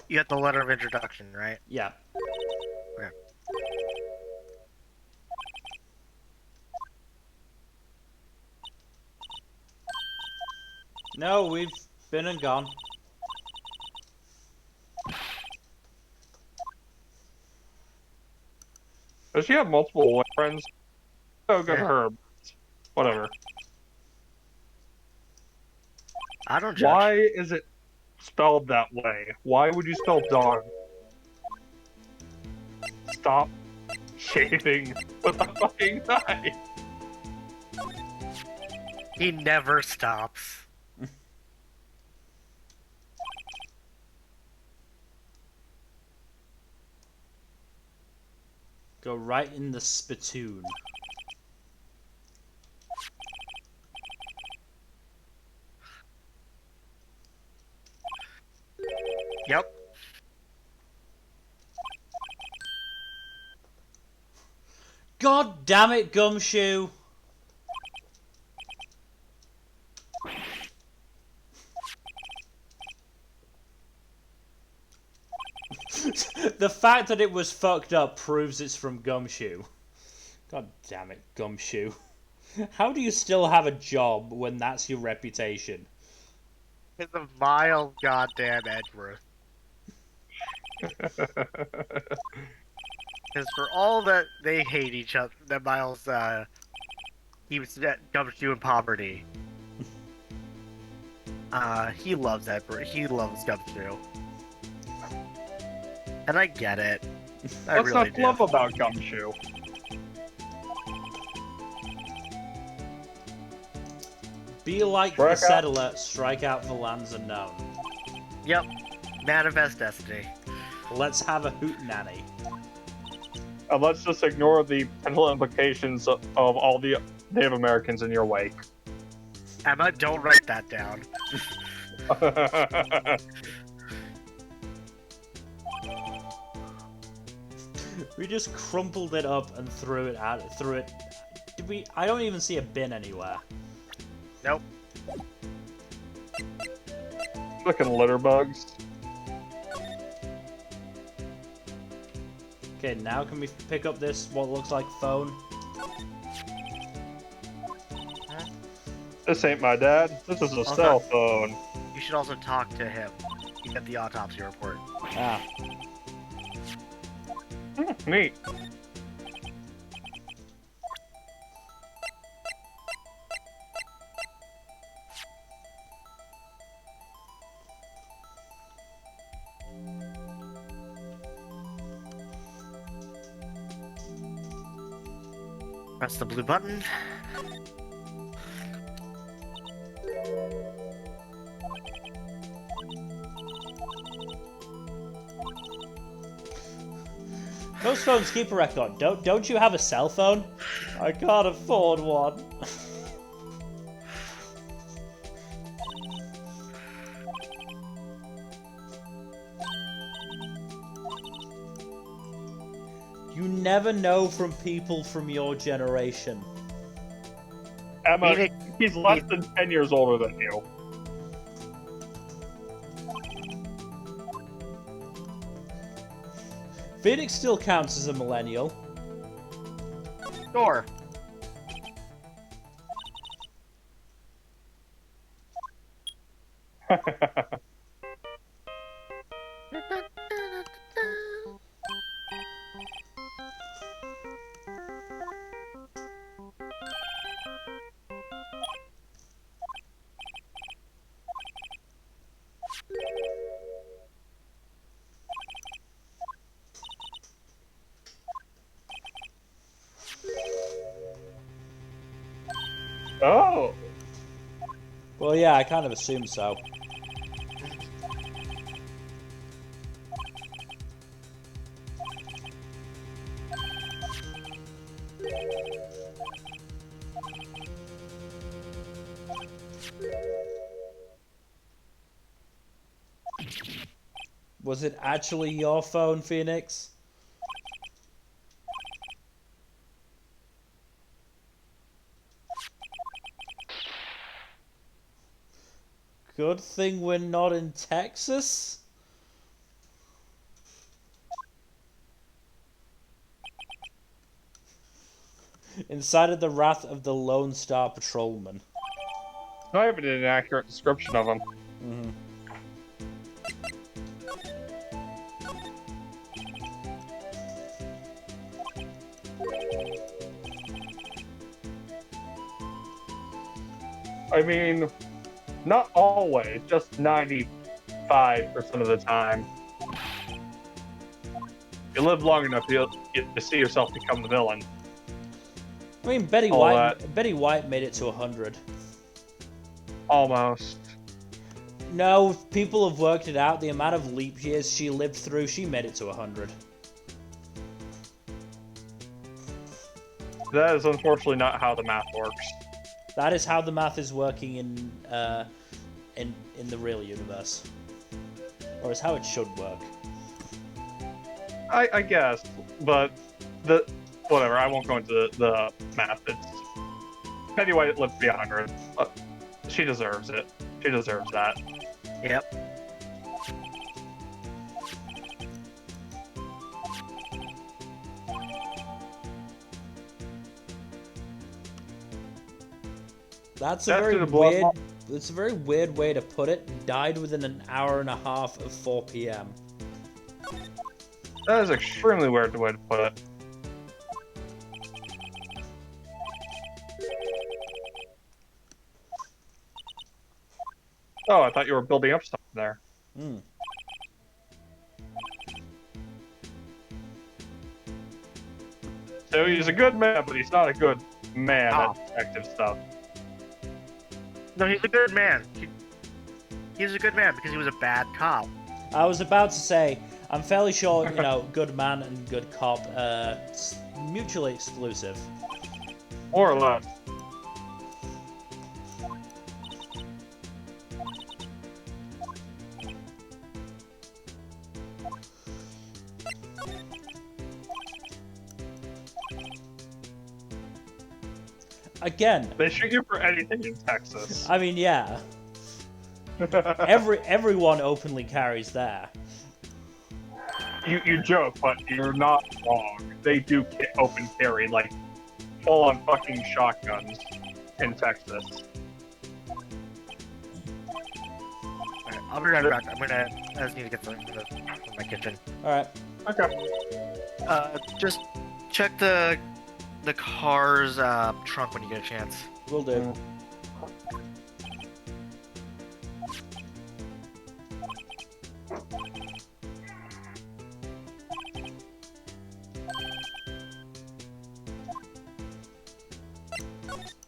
S3: You got the letter of introduction, right?
S1: Yeah.
S3: Okay.
S1: No, we've been and gone.
S2: Does she have multiple friends? Oh, good
S3: Yeah.
S2: for her. Whatever.
S3: I don't judge.
S2: Why is it spelled that way? Why would you spell dog? Stop shaving with a fucking knife.
S3: He never stops.
S1: Go right in the spittoon.
S3: Yep.
S1: God damn it, Gumshoe! The fact that it was fucked up proves it's from Gumshoe. God damn it, Gumshoe. How do you still have a job when that's your reputation?
S3: It's a vile goddamn Edgeworth. Because for all that they hate each other, that Miles, he was Gumshoe in poverty. He loves that. He loves Gumshoe. And I get it. I
S2: What's
S3: really
S2: not
S3: do.
S2: to love about Gumshoe?
S1: Be like
S2: Strike
S1: the
S2: out.
S1: settler, strike out for lands unknown.
S3: Yep. Manifest destiny.
S1: Let's have a hootenanny.
S2: And let's just ignore the potential implications of all the Native Americans in your wake.
S3: Emma, don't write that down.
S1: We just crumpled it up and threw it out. Threw it. Did we? I don't even see a bin anywhere.
S3: Nope.
S2: Looking litter bugs.
S1: Okay, now can we pick up this what looks like phone?
S2: This ain't my dad. This is a
S3: Okay.
S2: cell phone.
S3: You should also talk to him. You get the autopsy report.
S1: Ah,
S2: Neat.
S3: Press the blue button.
S1: most phones keep a record. Don't you have a cell phone? I can't afford one. You never know from people from your generation.
S2: Emma,
S3: Phoenix-
S2: he's less than 10 years older than you.
S1: Phoenix still counts as a millennial.
S3: Sure.
S2: Oh.
S1: Well, yeah, I kind of assumed so. Was it actually your phone, Phoenix? Good thing we're not in Texas. Incited the wrath of the Lone Star Patrolman.
S2: Not even an accurate description of him.
S1: Mm-hmm.
S2: I mean, not always, just 95% of the time. You live long enough, you'll get to see yourself become the villain.
S1: I mean, Betty
S2: All
S1: White. Betty White made it to 100.
S2: Almost.
S1: No, people have worked it out. The amount of leap years she lived through, she made it to 100.
S2: That is unfortunately not how the math works.
S1: That is how the math is working in the real universe, or is how it should work.
S2: I guess, but whatever. I won't go into the math. It's Betty White lived to be 100. She deserves it. She deserves that.
S3: Yep.
S1: That's a
S2: That's
S1: very
S2: the blood
S1: weird. It's a very weird way to put it. Died within an hour and a half of 4 p.m.
S2: That is extremely weird way to put it. Oh, I thought you were building up stuff there.
S1: Hmm.
S2: So he's a good man, but he's not a good man
S3: Ah.
S2: at detective stuff.
S3: No, he's a good man. He's a good man because he was a bad cop.
S1: I was about to say, I'm fairly sure, you know, good man and good cop, mutually exclusive.
S2: More or less.
S1: Again,
S2: They shoot you for anything in Texas.
S1: I mean, yeah. Everyone openly carries there.
S2: You joke, but you're not wrong. They do open carry, like, full-on fucking shotguns in Texas.
S3: Alright, I'll be right back. I just need to get something from my kitchen.
S1: Alright.
S2: Okay.
S3: Just check the car's trunk when you get a chance.
S1: Will do.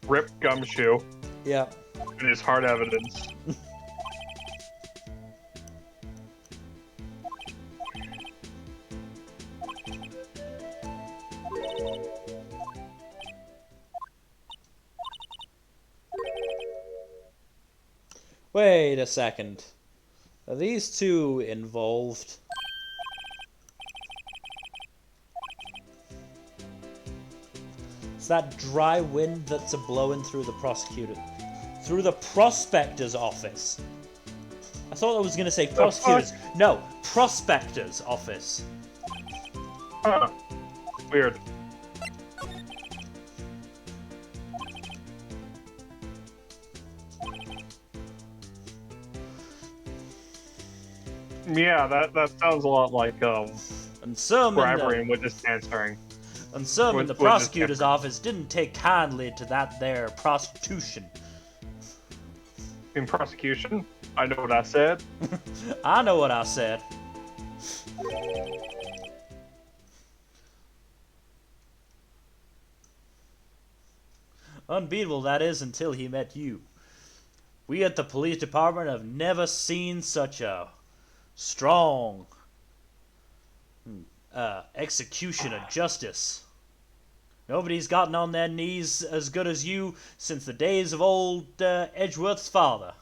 S2: Ripped gumshoe.
S1: Yeah.
S2: And his hard evidence.
S1: Wait a second. Are these two involved? It's that dry wind that's a-blowing through the prospector's office. I thought I was going to say prosecutors. No, prospector's office.
S2: Huh. Weird. Yeah, that sounds a lot like
S1: And some
S2: bribery and witness tampering.
S1: And some in the
S2: Witness
S1: prosecutor's
S2: tampering.
S1: office didn't take kindly to that there prostitution.
S2: In prosecution, I know what I said.
S1: I know what I said. Unbeatable, that is, until he met you. We at the police department have never seen such a strong execution of justice. Nobody's gotten on their knees as good as you since the days of old Edgeworth's father.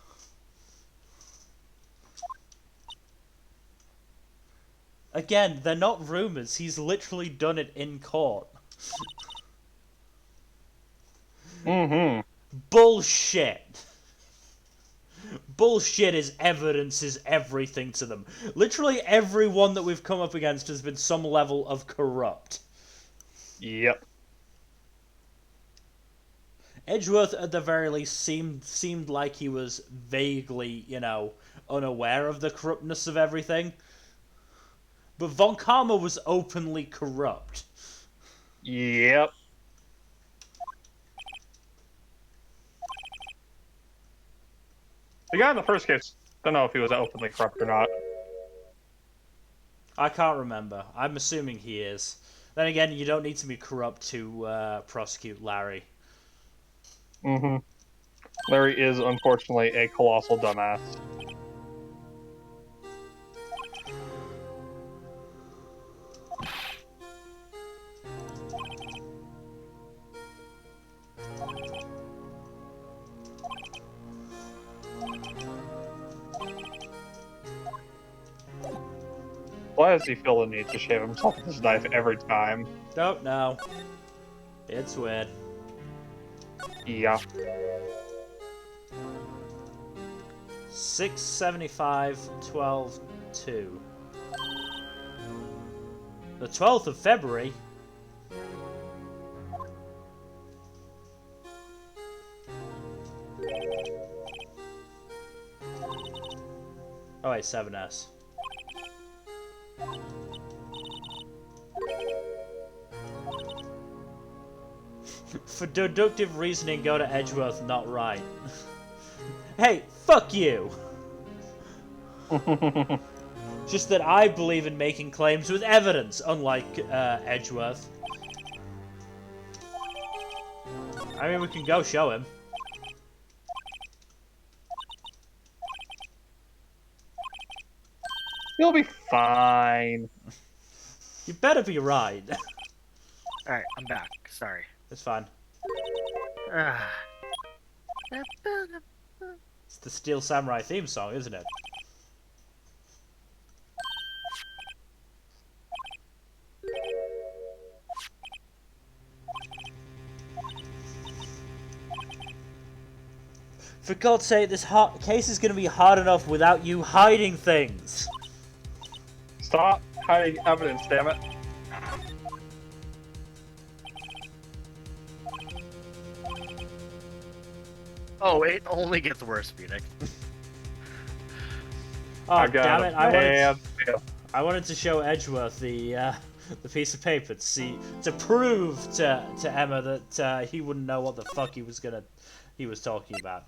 S1: Again, they're not rumors. He's literally done it in court.
S2: Mm-hmm.
S1: Bullshit. Bullshit is evidence is everything to them. Literally everyone that we've come up against has been some level of corrupt.
S2: Yep.
S1: Edgeworth, at the very least, seemed like he was vaguely, you know, unaware of the corruptness of everything. But Von Karma was openly corrupt.
S2: Yep. The guy in the first case, don't know if he was openly corrupt or not.
S1: I can't remember. I'm assuming he is. Then again, you don't need to be corrupt to prosecute Larry.
S2: Mm-hmm. Larry is, unfortunately, a colossal dumbass. Why does he feel the need to shave himself with his knife every time?
S1: Don't know. It's weird.
S2: Yeah.
S1: 675, 12, 2. The 12th of February? Oh wait, 7S. For deductive reasoning, go to Edgeworth, not right. Hey, fuck you! Just that I believe in making claims with evidence, unlike Edgeworth. I mean, we can go show him.
S2: He'll be fine.
S1: You better be right.
S3: Alright, I'm back. Sorry.
S1: It's fine.
S3: Ah.
S1: It's the Steel Samurai theme song, isn't it? For God's sake, this case is going to be hard enough without you hiding things.
S2: Stop hiding evidence, damn it.
S3: Oh, it only gets worse, Phoenix.
S1: Oh, damn it. I wanted to show Edgeworth the piece of paper to prove to Emma that he wouldn't know what the fuck he was talking about.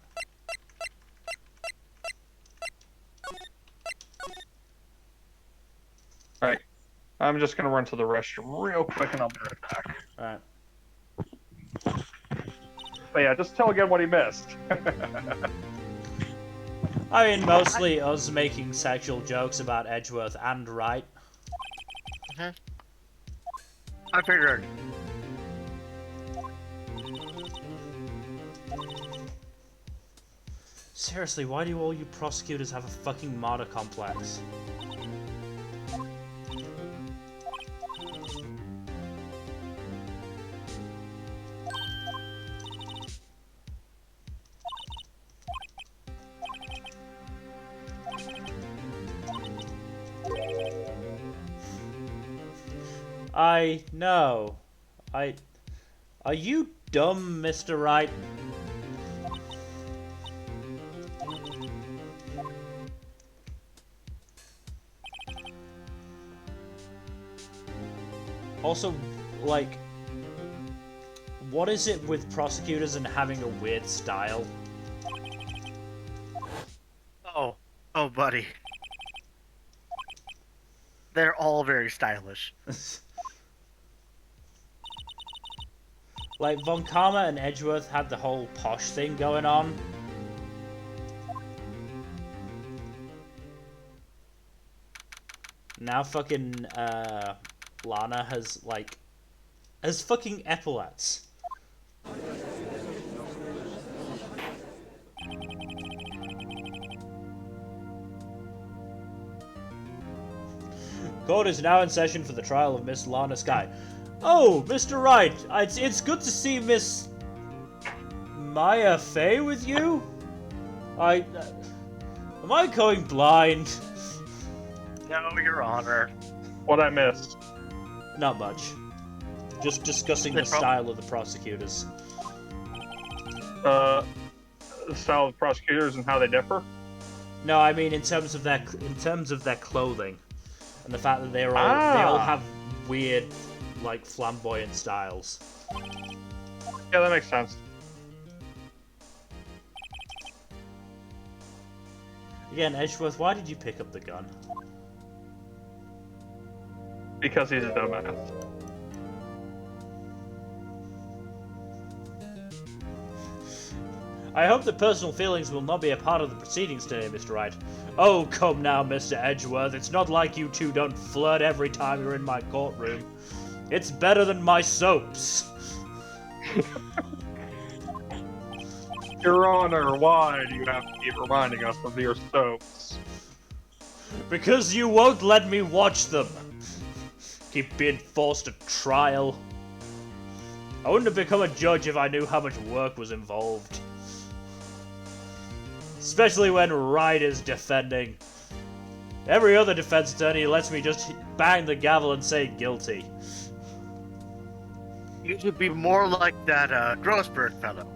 S2: Alright. I'm just gonna run to the restroom real quick and I'll be right back.
S1: Alright.
S2: But yeah, just tell again what he missed.
S1: I mean, mostly us making sexual jokes about Edgeworth and Wright.
S3: I figured.
S1: Seriously, why do all you prosecutors have a fucking martyr complex? I know. Are you dumb, Mr. Wright? Also, like, what is it with prosecutors and having a weird style?
S3: Oh, buddy. They're all very stylish.
S1: Like, Von Karma and Edgeworth had the whole posh thing going on. Now fucking, Lana has fucking epaulets. Court is now in session for the trial of Miss Lana Sky. Oh, Mr. Wright, it's good to see Miss Maya Fey with you. Am I going blind?
S3: No, Your Honor.
S2: What I missed?
S1: Not much. Just discussing the style of the prosecutors.
S2: The style of prosecutors and how they differ?
S1: No, I mean in terms of their clothing, and the fact that they all have weird, like, flamboyant styles.
S2: Yeah, that makes sense.
S1: Again, Edgeworth, why did you pick up the gun?
S2: Because he's a dumbass.
S1: I hope that personal feelings will not be a part of the proceedings today, Mr. Wright. Oh, come now, Mr. Edgeworth. It's not like you two don't flirt every time you're in my courtroom. It's better than my soaps.
S2: Your Honor, why do you have to keep reminding us of your soaps?
S1: Because you won't let me watch them. Keep being forced to trial. I wouldn't have become a judge if I knew how much work was involved. Especially when Wright is defending. Every other defense attorney lets me just bang the gavel and say guilty.
S3: You should be more like that, Grossberg fellow.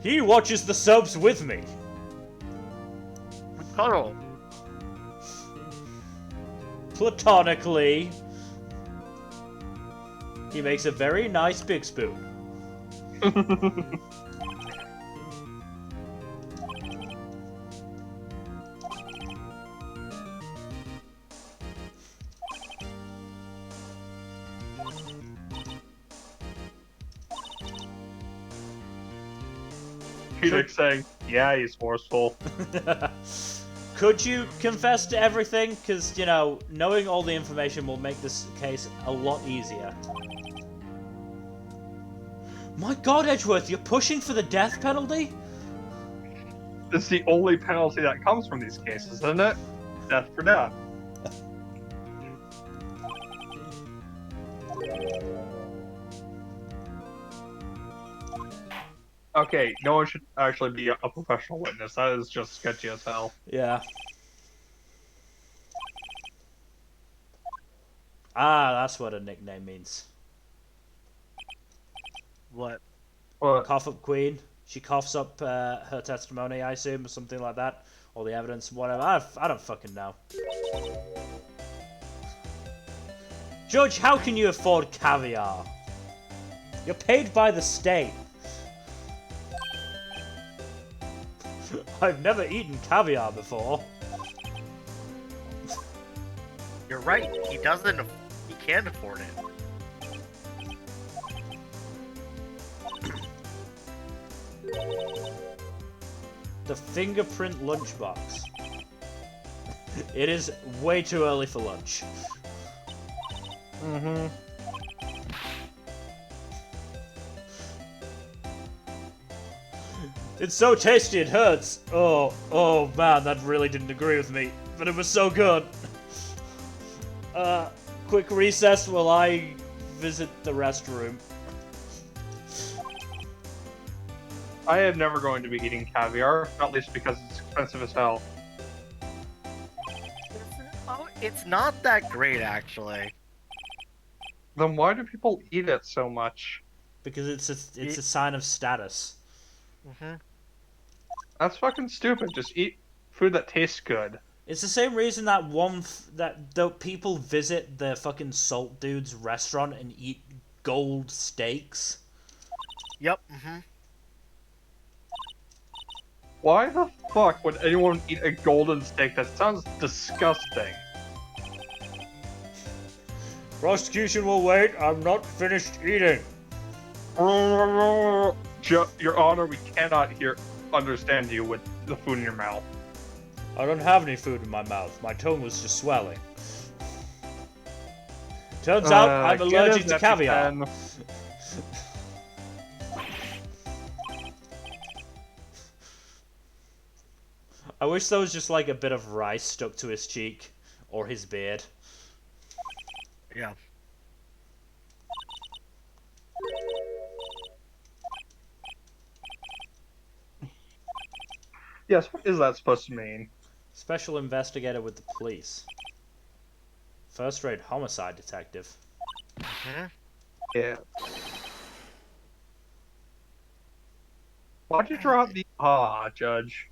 S1: He watches the soaps with me.
S3: Carl.
S1: Platonically. He makes a very nice big spoon.
S2: Phoenix saying, yeah, he's forceful.
S1: Could you confess to everything? Because, you know, knowing all the information will make this case a lot easier. My god, Edgeworth, you're pushing for the death penalty?
S2: It's the only penalty that comes from these cases, isn't it? Death for death. Okay, no one should actually be a professional witness. That is just sketchy as hell.
S1: Yeah. Ah, that's what a nickname means.
S3: What?
S2: What?
S1: Cough up queen. She coughs up her testimony, I assume, or something like that. Or the evidence, whatever. I don't fucking know. Judge, how can you afford caviar? You're paid by the state. I've never eaten caviar before.
S3: You're right. He doesn't. He can't afford it.
S1: The fingerprint lunchbox. It is way too early for lunch.
S2: Mm-hmm.
S1: It's so tasty it hurts. Oh man, that really didn't agree with me. But it was so good. Quick recess while I visit the restroom.
S2: I am never going to be eating caviar, not least because it's expensive as hell.
S3: Oh, it's not that great, actually.
S2: Then why do people eat it so much?
S1: Because it's a sign of status.
S3: Mm-hmm.
S2: That's fucking stupid. Just eat food that tastes good.
S1: It's the same reason that that people visit the fucking Salt Dude's restaurant and eat gold steaks.
S3: Yep. Mm-hmm.
S2: Why the fuck would anyone eat a golden steak? That sounds disgusting.
S1: Prosecution will wait. I'm not finished eating.
S2: Your Honor, we cannot understand you with the food in your mouth.
S1: I don't have any food in my mouth. My tongue was just swelling. Turns out I'm allergic to caviar. I wish there was just like a bit of rice stuck to his cheek or his beard.
S3: Yeah.
S2: Yes, what is that supposed to mean?
S1: Special investigator with the police. First-rate homicide detective.
S3: Mm-hmm.
S2: Yeah. Why'd you drop the Judge?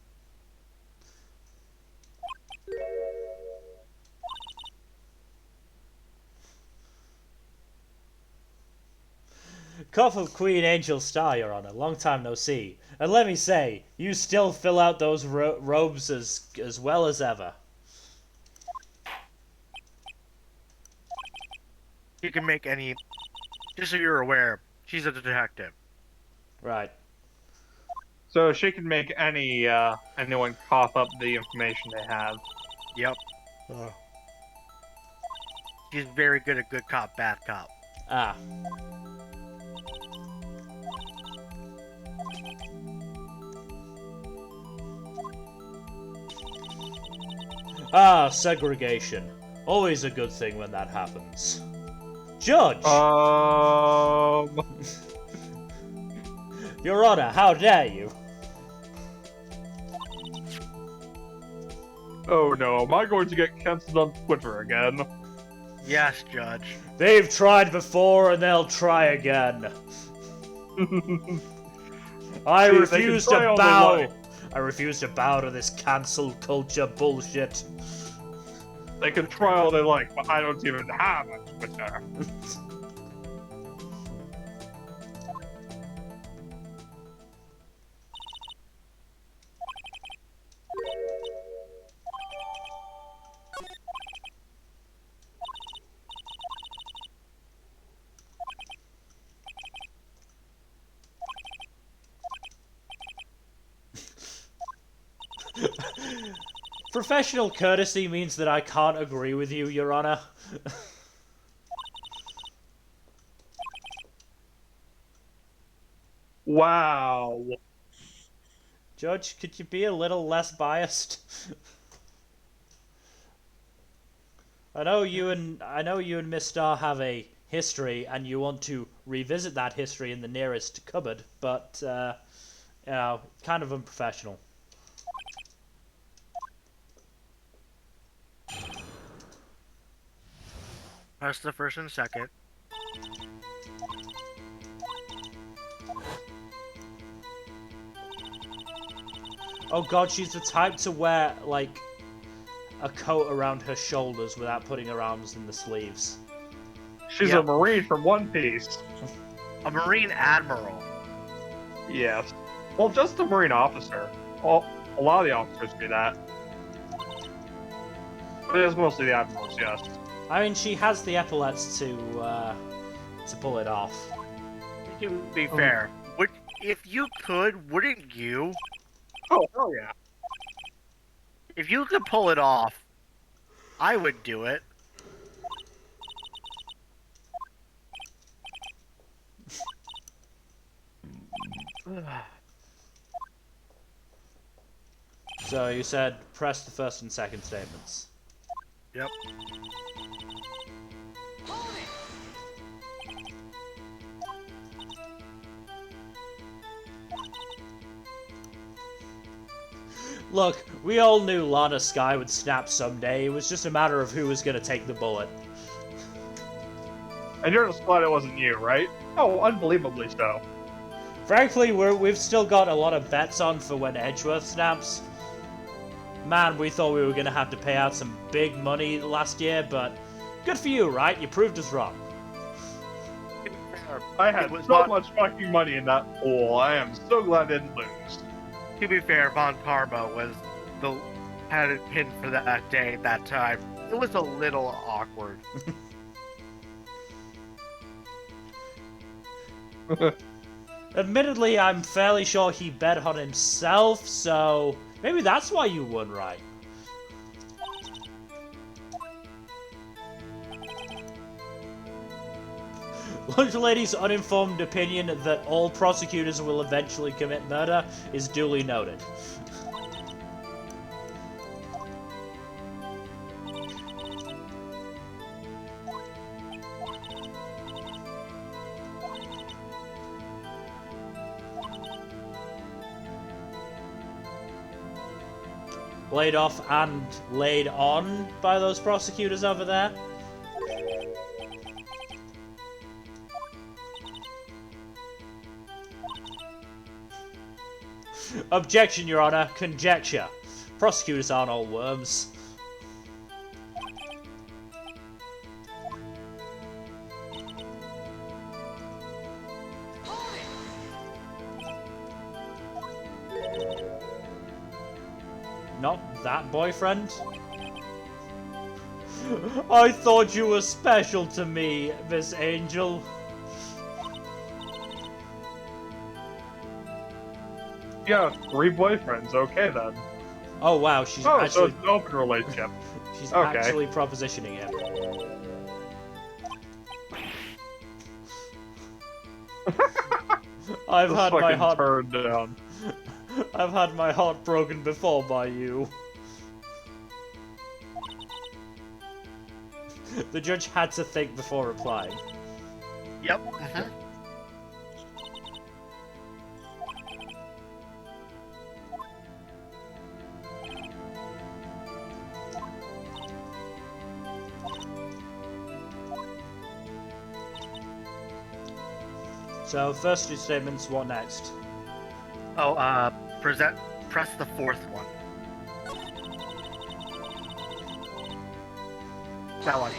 S1: Cough of Queen Angel Star, Your Honor. Long time no see. And let me say, you still fill out those robes as well as ever.
S3: You can make any. Just so you're aware, she's a detective.
S1: Right.
S2: So she can make anyone cough up the information they have.
S3: Yep. She's very good at good cop, bad cop.
S1: Ah. Ah, segregation. Always a good thing when that happens. Judge! Your Honor, how dare you?
S2: Oh no, am I going to get cancelled on Twitter again?
S3: Yes, Judge.
S1: They've tried before and they'll try again. I refuse to bow. I refuse to bow to this cancel culture bullshit.
S2: They can try all they like, but I don't even have a Twitter.
S1: Professional courtesy means that I can't agree with you, Your Honor.
S2: Wow.
S1: Judge, could you be a little less biased? I know you and Miss Star have a history, and you want to revisit that history in the nearest cupboard, but you know, kind of unprofessional.
S3: Press the first and second.
S1: Oh god, she's the type to wear, like, a coat around her shoulders without putting her arms in the sleeves.
S2: She's a Marine from One Piece.
S3: A Marine Admiral.
S2: Yes. Well, just a Marine officer. Well, a lot of the officers do that. But it is mostly the admirals, yes.
S1: I mean, she has the epaulets to pull it off.
S3: To be fair, if you could, wouldn't you?
S2: Oh, hell yeah.
S3: If you could pull it off, I would do it.
S1: So you said press the first and second statements.
S3: Yep.
S1: Look, we all knew Lana Skye would snap someday. It was just a matter of who was going to take the bullet.
S2: And you're just glad it wasn't you, right? Oh, unbelievably so.
S1: Frankly, we've still got a lot of bets on for when Edgeworth snaps. Man, we thought we were going to have to pay out some big money last year, but good for you, right? You proved us wrong.
S2: I had so much fucking money in that pool. I am so glad I didn't lose.
S3: To be fair, Von Karma had it pinned for that day at that time. It was a little awkward.
S1: Admittedly, I'm fairly sure he bet on himself, so maybe that's why you won, right? Lunch Lady's uninformed opinion that all prosecutors will eventually commit murder is duly noted. Laid off and laid on by those prosecutors over there. Objection, Your Honor. Conjecture. Prosecutors aren't all worms. Not that boyfriend? I thought you were special to me, Miss Angel.
S2: Yeah, 3 boyfriends. Okay then.
S1: Oh wow, she's
S2: so
S1: actually
S2: it's an open relationship.
S1: she's
S2: Okay.
S1: actually propositioning him. I've
S2: Just
S1: had my
S2: fucking
S1: heart
S2: turned down.
S1: I've had my heart broken before by you. The judge had to think before replying.
S3: Yep.
S1: So, first 2 statements, what next?
S3: Oh, press the fourth one. That one.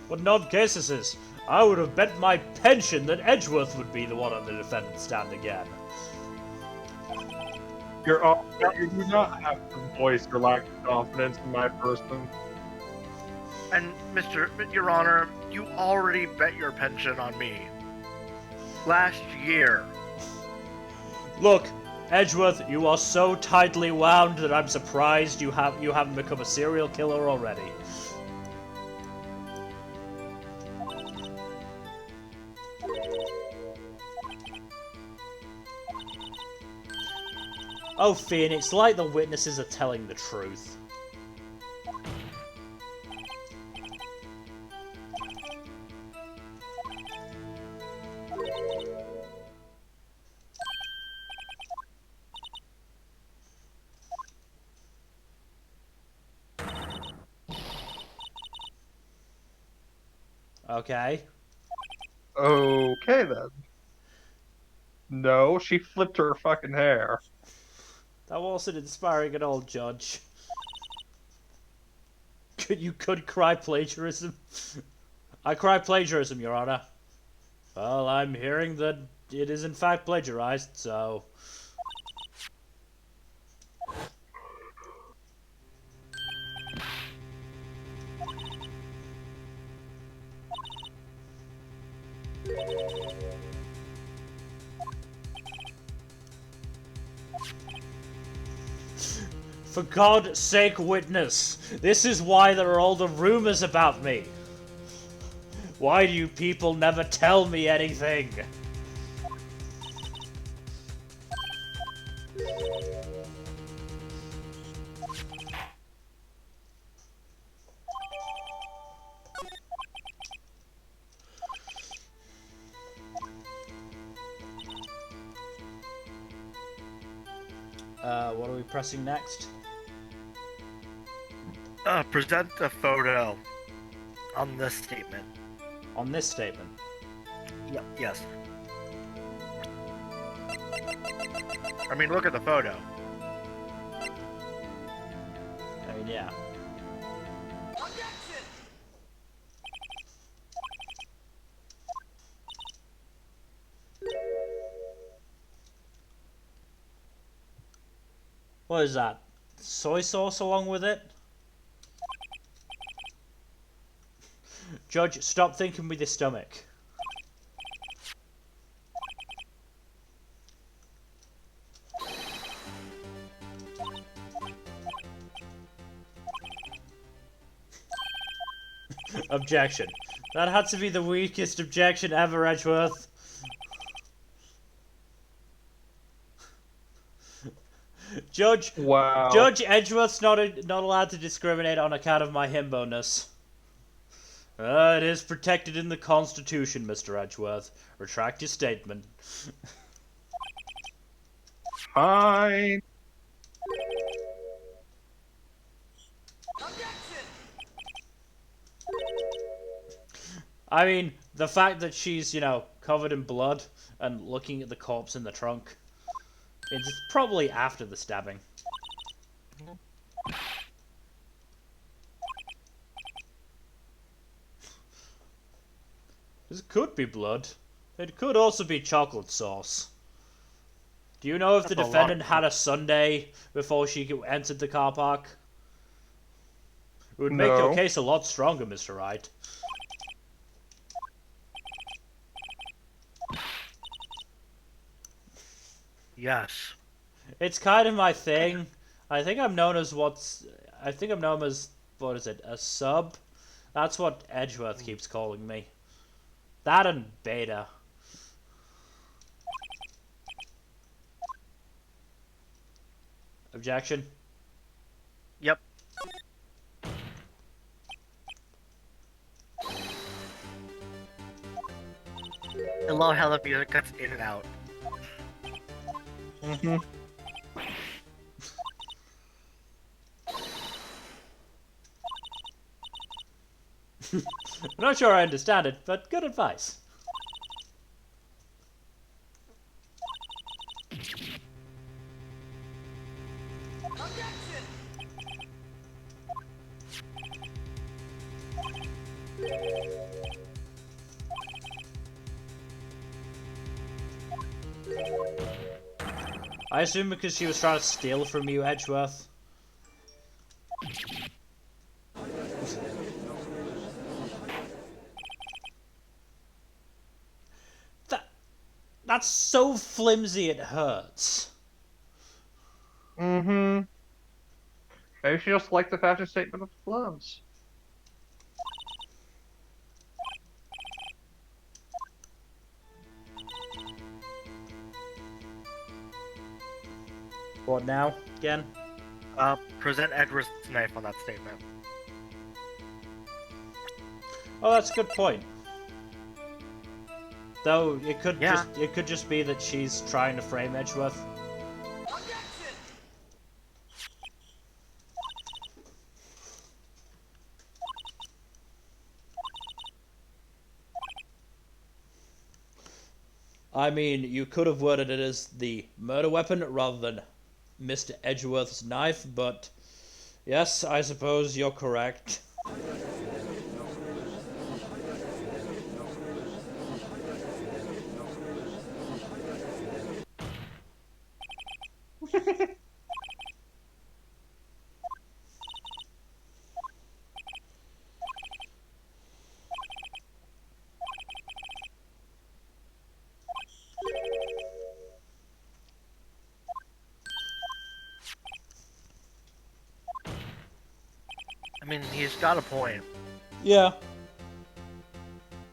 S1: What an odd case this is. I would have bet my pension that Edgeworth would be the one on the defendant's stand again.
S2: Your You do not have to voice your lack of confidence in my person.
S3: And Your Honor, you already bet your pension on me. Last year.
S1: Look, Edgeworth, you are so tightly wound that I'm surprised you haven't become a serial killer already. Oh, Phoenix, like the witnesses are telling the truth. Okay.
S2: Okay then. No, she flipped her fucking hair.
S1: That wasn't inspiring at all, Judge. You could cry plagiarism. I cry plagiarism, Your Honor. Well, I'm hearing that it is in fact plagiarized, so... For God's sake, witness! This is why there are all the rumors about me! Why do you people never tell me anything? What are we pressing next?
S3: Present a photo on this statement.
S1: On this statement?
S3: Yes. I mean, look at the photo.
S1: I mean, yeah. What is that? Soy sauce along with it? Judge, stop thinking with your stomach. Objection. That had to be the weakest objection ever, Edgeworth. Judge,
S2: Wow.
S1: Judge Edgeworth's not allowed to discriminate on account of my himbo-ness. It is protected in the Constitution, Mr. Edgeworth. Retract your statement.
S2: Fine.
S1: I mean, the fact that she's, you know, covered in blood and looking at the corpse in the trunk, it's probably after the stabbing. This could be blood. It could also be chocolate sauce. Do you know if the
S3: That's a
S1: defendant
S3: lot.
S1: had a sundae before she entered the car park? It would make your
S2: No.
S1: case a lot stronger, Mr. Wright.
S3: Yes.
S1: It's kind of my thing. I think I'm known as what is it, a sub? That's what Edgeworth keeps calling me. That and beta. Objection?
S3: Yep. I love how the music cuts in and out.
S2: Mm-hmm.
S1: I'm not sure I understand it, but good advice. I assume because she was trying to steal from you, Edgeworth. That's so flimsy it hurts.
S2: Mm-hmm. Maybe she just liked the fashion statement of gloves.
S1: What now? Again?
S3: Present Edward's knife on that statement.
S1: Oh, that's a good point. Though it could
S3: Yeah.
S1: just be that she's trying to frame Edgeworth. I mean, you could have worded it as the murder weapon rather than Mr. Edgeworth's knife, but yes, I suppose you're correct.
S3: I mean, he's got a point.
S1: Yeah,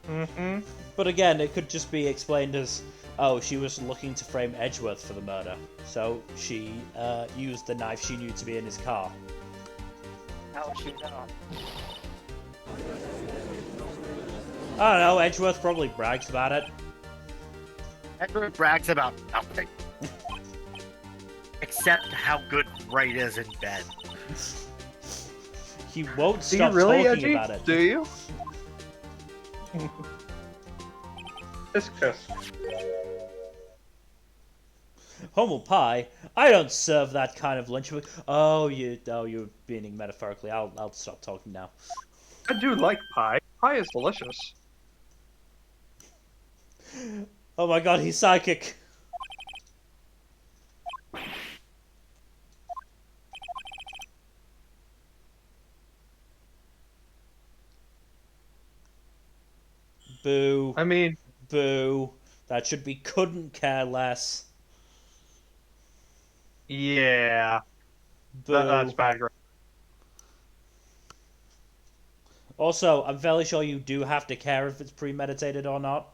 S2: Mm-hmm.
S1: but again, it could just be explained as, oh, she was looking to frame Edgeworth for the murder, so she used the knife she knew to be in his car.
S3: How would she know?
S1: I don't know, Edgeworth probably brags about it.
S3: Edward brags about nothing. Except how good Wright is in bed.
S1: He won't
S2: Do you
S1: stop
S2: really,
S1: talking
S2: Edgy?
S1: about it.
S2: Do you? Kiss, kiss.
S1: Humble pie? I don't serve that kind of lunch. Oh, you're meaning metaphorically. I'll stop talking now.
S2: I do like pie. Pie is delicious.
S1: Oh my god, he's psychic. Boo.
S2: I mean,
S1: Boo. That should be couldn't care less.
S2: yeah.
S1: Boo.
S2: That's bad.
S1: Also, I'm fairly sure you do have to care if it's premeditated or not.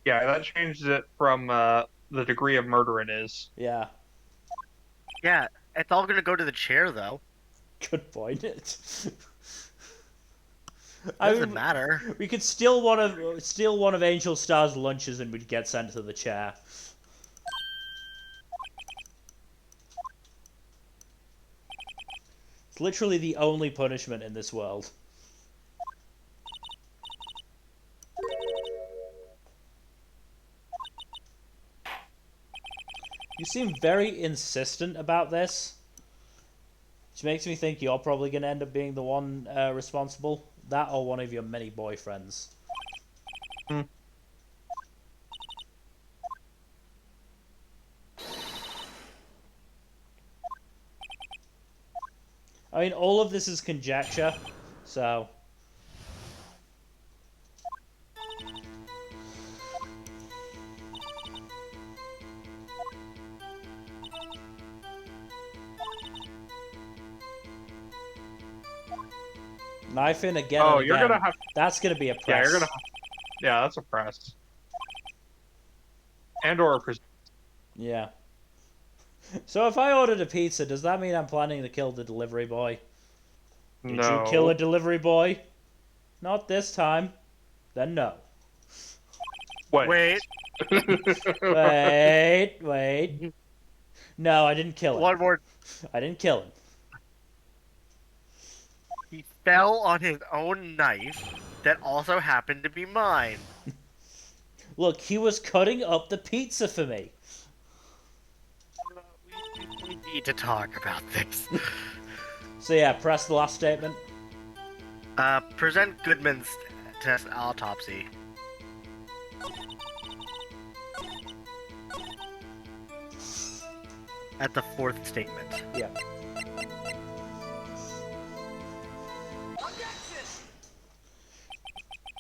S2: Yeah, that changes it from the degree of murder it is.
S1: Yeah,
S3: Yeah, it's all gonna go to the chair, though.
S1: good point.
S3: Doesn't matter.
S1: We could steal one of Angel Star's lunches and we'd get sent to the chair. It's literally the only punishment in this world. You seem very insistent about this, which makes me think you're probably going to end up being the one responsible. That or one of your many boyfriends.
S2: Hmm.
S1: I mean, all of this is conjecture, so... Knife in again.
S2: Oh,
S1: and
S2: you're
S1: again.
S2: gonna have.
S1: That's gonna be a press.
S2: Yeah, you're gonna. Yeah, that's a press. And/or a pres.
S1: Yeah. So if I ordered a pizza, does that mean I'm planning to kill the delivery boy? Did
S2: No.
S1: you kill a delivery boy? Not this time. Then no.
S3: Wait,
S1: Wait. No, I didn't kill him.
S3: one more.
S1: I didn't kill him.
S3: He fell on his own knife that also happened to be mine.
S1: Look, he was cutting up the pizza for me.
S3: We need to talk about this.
S1: So yeah, press the last statement.
S3: Present Goodman's test autopsy. at the fourth statement.
S1: Yeah.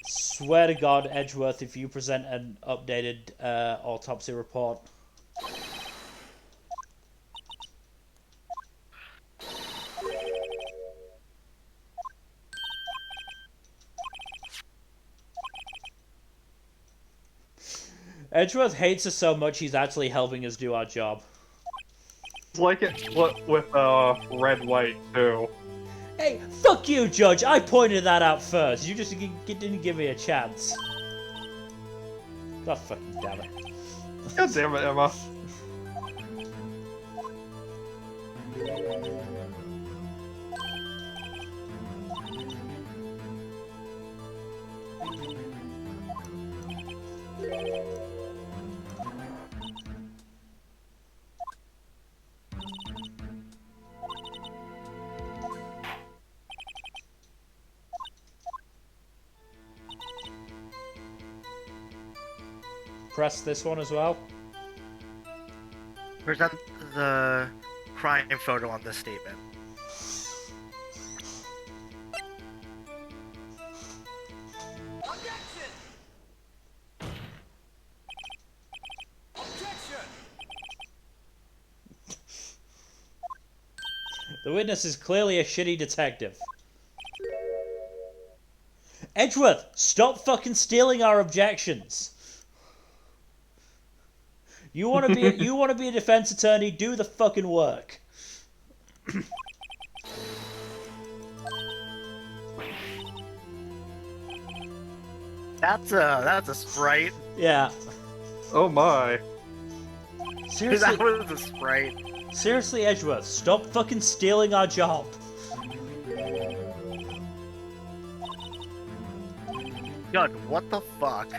S1: Swear to God, Edgeworth, if you present an updated autopsy report. Edgeworth hates us so much he's actually helping us do our job.
S2: It's like it with Red White too.
S1: Hey, fuck you, Judge! I pointed that out first. You just didn't give me a chance. God fucking damn it.
S2: God damn it, Emma.
S1: Press this one as well.
S3: Present the crime photo on this statement.
S1: The witness is clearly a shitty detective. Edgeworth, stop fucking stealing our objections. You want to be a defense attorney? Do the fucking work.
S3: That's a sprite.
S1: Yeah.
S2: Oh my.
S1: Seriously,
S3: That was a sprite.
S1: seriously, Edgeworth, stop fucking stealing our job.
S3: God, what the fuck?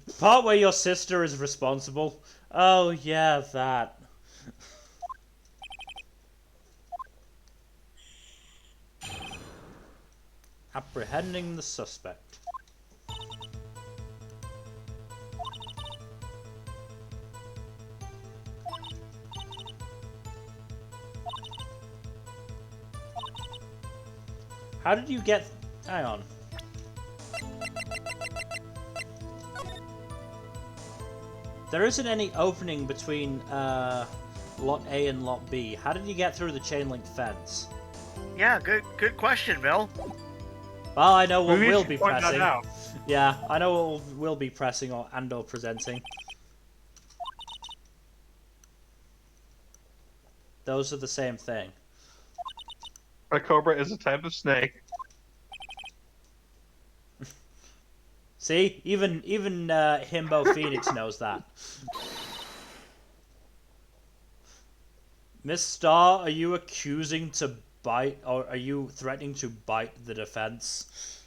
S1: The part where your sister is responsible. Oh yeah, that. Apprehending the suspect. How did you get... Hang on. There isn't any opening between Lot A and Lot B. How did you get through the chain link fence?
S3: Yeah, good question, Bill.
S1: Well, I know what
S2: Maybe you
S1: we'll
S2: should
S1: be
S2: point that
S1: pressing.
S2: out.
S1: Yeah, I know what we'll be pressing or presenting. Those are the same thing.
S2: A cobra is a type of snake.
S1: See, even Himbo Phoenix knows that. Miss Star, are you accusing to bite, or are you threatening to bite the defense?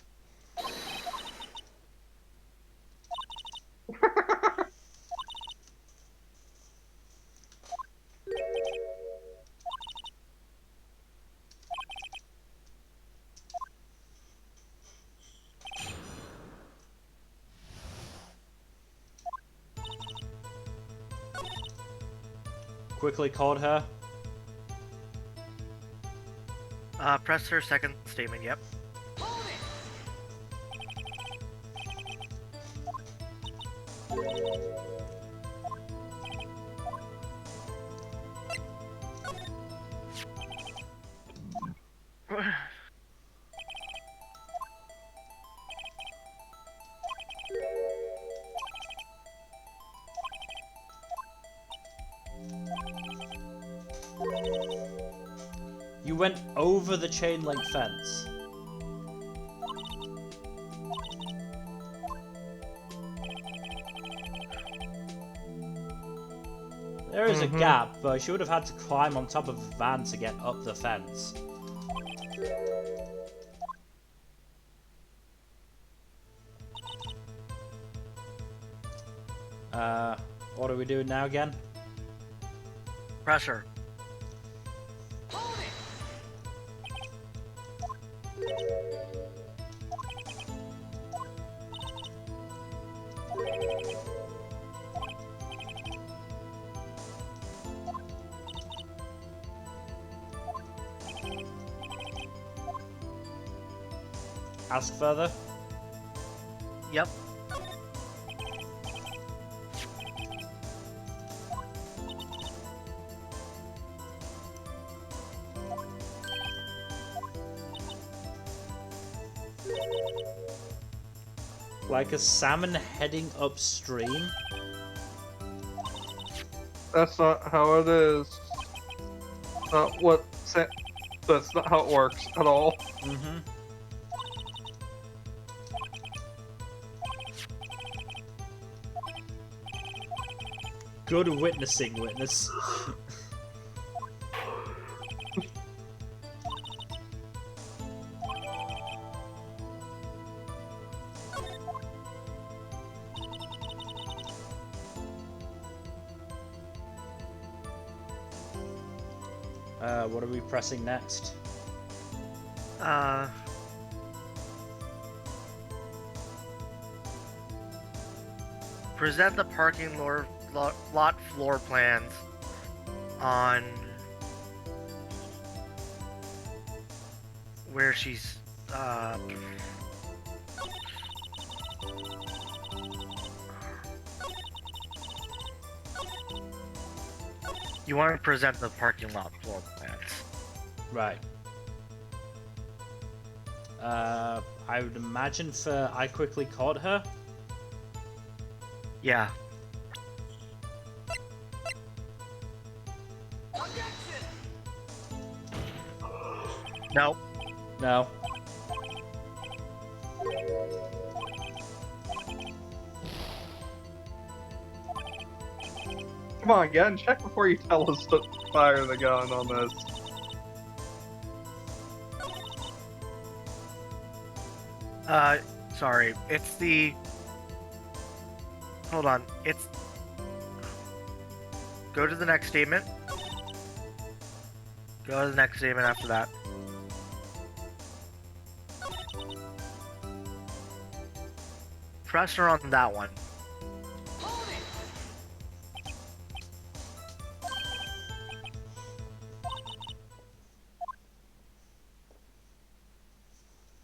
S1: Quickly called her.
S3: Press her second statement, yep.
S1: You went over the chain link fence. There is a gap, but she would have had to climb on top of a van to get up the fence. What are we doing now again?
S3: Pressure.
S1: Ask further.
S3: Yep.
S1: Like a salmon heading upstream?
S2: That's not how it is. That's not how it works at all.
S1: Mm-hmm. Good witnessing, witness. What are we pressing next?
S3: Present the parking lot floor plans on where she's you want to present the parking lot floor plans.
S1: Right. I would imagine for I quickly caught her.
S3: Yeah. No.
S1: No.
S2: Come on, get in check before you tell us to fire the gun on this.
S3: Sorry. It's the... Hold on. It's... Go to the next statement. Go to the next statement after that. Press her on that one.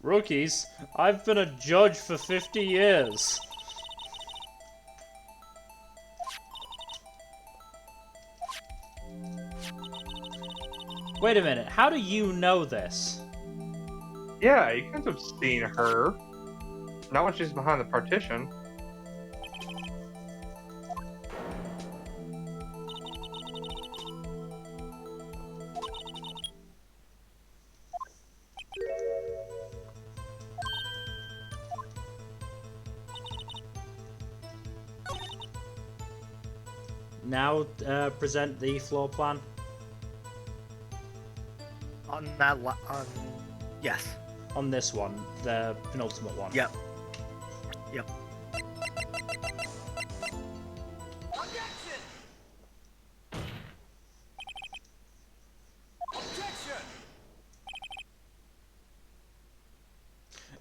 S1: Rookies, I've been a judge for 50 years. Wait a minute, how do you know this?
S2: Yeah, you couldn't have seen her. Not when she's behind the partition.
S1: Now, present the floor plan.
S3: On that yes.
S1: On this one, the penultimate one.
S3: Yep. Yep.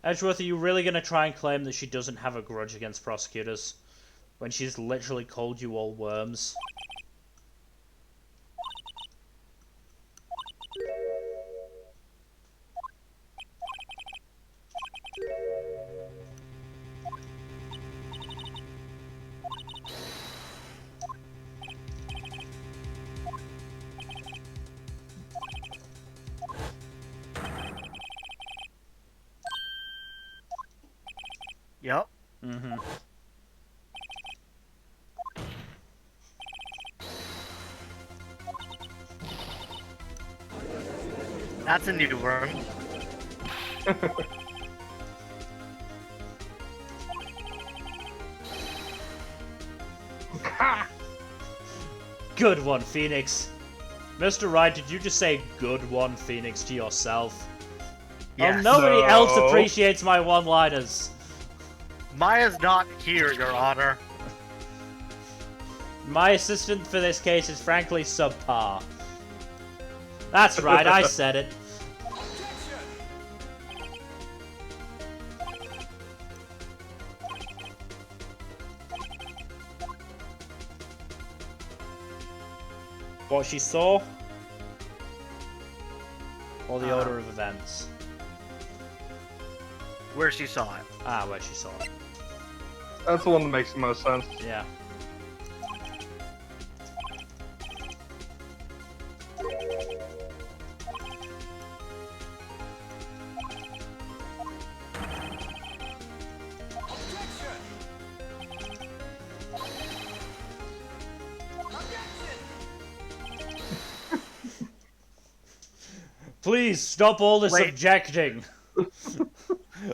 S1: Edgeworth, are you really going to try and claim that she doesn't have a grudge against prosecutors? When she's literally called you all worms?
S3: Yep.
S1: Mm-hmm.
S3: That's a new worm.
S1: Good one, Phoenix. Mr. Wright, did you just say good one, Phoenix, to yourself?
S3: Yes.
S1: Oh, nobody else
S2: No.
S1: appreciates my one-liners.
S3: Maya's not here, Your Honor.
S1: My assistant for this case is frankly subpar. That's right, I said it. What she saw? Or the order of events?
S3: Where she saw it.
S1: Ah, where she saw it.
S2: That's the one that makes the most sense.
S1: Yeah. Please stop all this objecting.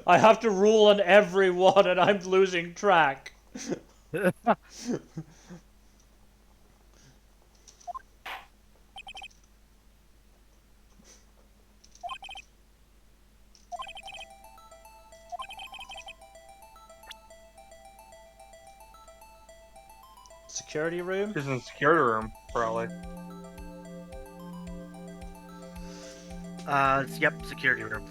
S1: I have to rule on everyone and I'm losing track. Security room?
S2: She's in the security room, probably.
S3: Yep, security room.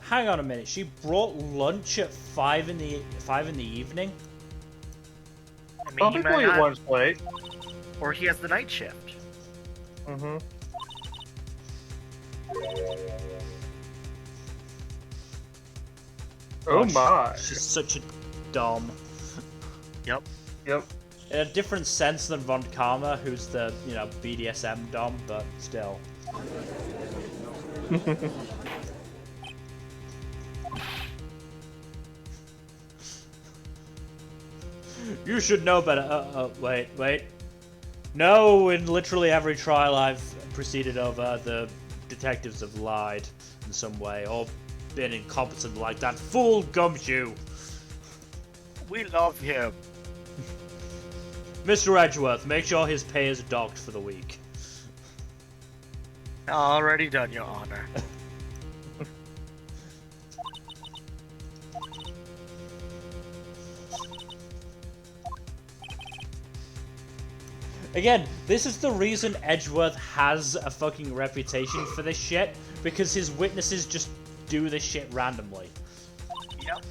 S1: Hang on a minute. She brought lunch at 5 in the evening?
S3: I mean,
S2: Some
S3: he
S2: people
S3: might
S2: eat
S3: not,
S2: lunch late.
S3: or he has the night shift.
S2: Mm-hmm. Oh my.
S1: She's such a dom.
S3: Yep.
S2: Yep.
S1: In a different sense than Von Karma, who's the, you know, BDSM dom, but still. You should know better. Wait. No, in literally every trial I've proceeded over, the detectives have lied in some way, or been incompetent like that fool Gumshoe.
S3: We love him.
S1: Mr. Edgeworth, make sure his pay is docked for the week.
S3: Already done, Your Honor.
S1: Again, this is the reason Edgeworth has a fucking reputation for this shit, because his witnesses just do this shit randomly.
S3: Yep.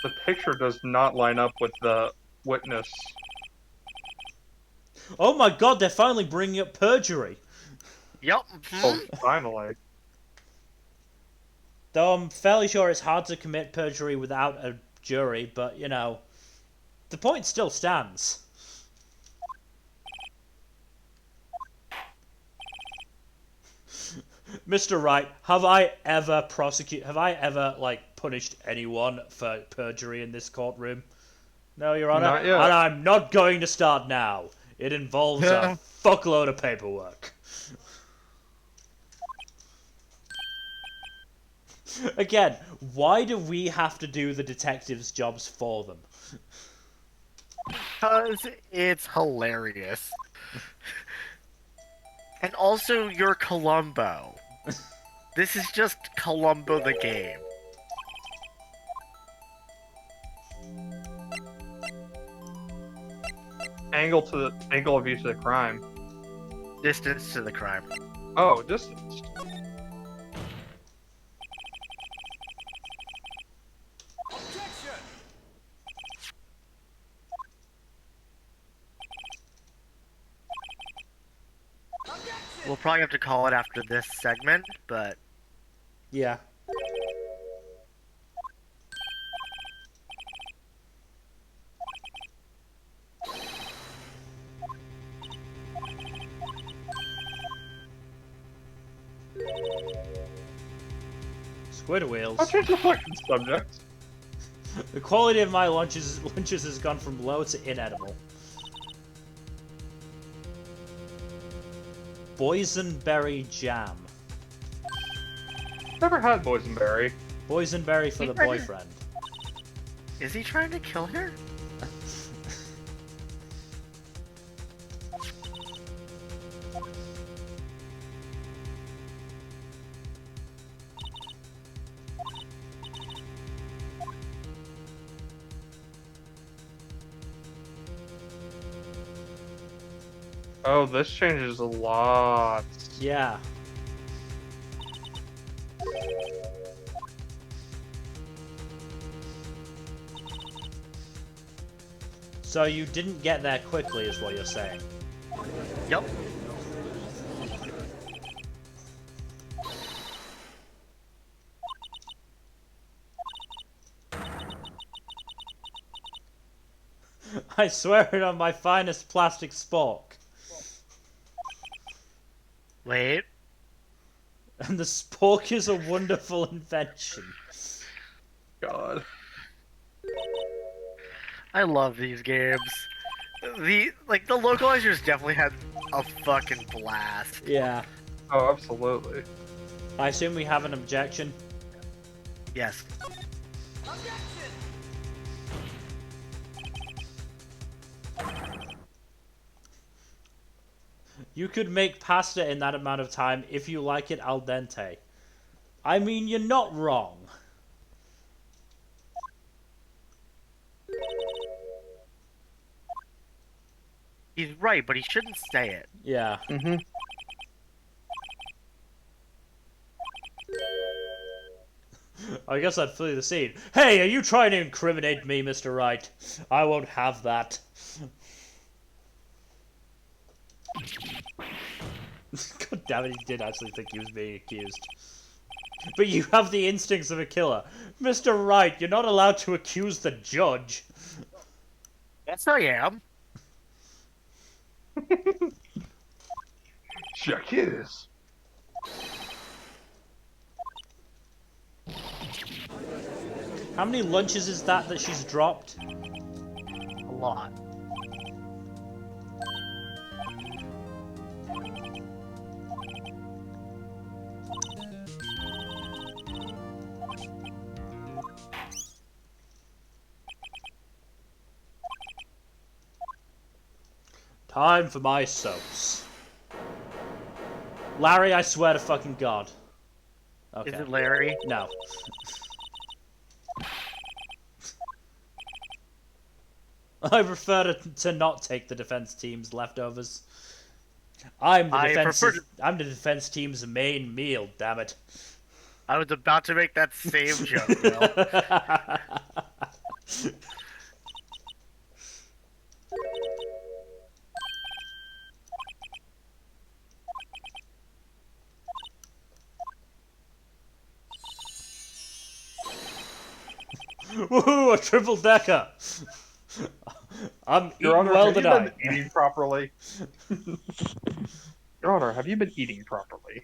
S2: The picture does not line up with the witness.
S1: Oh my god, they're finally bringing up perjury.
S3: Yep.
S2: Oh, finally.
S1: Though I'm fairly sure it's hard to commit perjury without a jury, but, you know, the point still stands. Mr. Wright, have I ever, like, punished anyone for perjury in this courtroom? No, Your Honor?
S2: Not yet.
S1: And I'm not going to start now. It involves a fuckload of paperwork. Again, why do we have to do the detectives' jobs for them?
S3: Because it's hilarious. And also, you're Columbo. This is just Columbo the game.
S2: Angle of use of the crime.
S3: Distance to the crime.
S2: Oh, distance.
S3: We'll probably have to call it after this segment, but
S1: Yeah. Squid wheels.
S2: I'll change the fucking subject.
S1: The quality of my lunches has gone from low to inedible. Boysenberry jam.
S2: Never had boysenberry.
S1: Boysenberry for the boyfriend.
S3: Is he trying to kill her?
S2: Oh, this changes a lot.
S1: Yeah. So you didn't get there quickly, is what you're saying?
S3: Yep.
S1: I swear it on my finest plastic spork.
S3: Wait.
S1: And the spork is a wonderful invention.
S2: God.
S3: I love these games. The localizers definitely had a fucking blast.
S1: Yeah.
S2: Oh, absolutely.
S1: I assume we have an objection.
S3: Yes.
S1: You could make pasta in that amount of time if you like it al dente. I mean, you're not wrong.
S3: He's right, but he shouldn't say it.
S1: Yeah.
S2: Mm-hmm.
S1: I guess I'd flee the scene. Hey, are you trying to incriminate me, Mr. Wright? I won't have that. God damn it, he did actually think he was being accused. But you have the instincts of a killer. Mr. Wright, you're not allowed to accuse the judge.
S3: Yes, I am.
S2: Check his.
S1: How many lunches is that she's dropped?
S3: A lot.
S1: Time for my soaps. Larry, I swear to fucking God. Okay.
S3: Is it Larry?
S1: No. I prefer to not take the defense team's leftovers. I'm the defense team's main meal, damn it.
S3: I was about to make that same joke, Bill.
S1: Woohoo, a triple decker! I'm eating
S2: Your Honor,
S1: well
S2: have you
S1: tonight.
S2: been eating properly? Your Honor, have you been eating properly?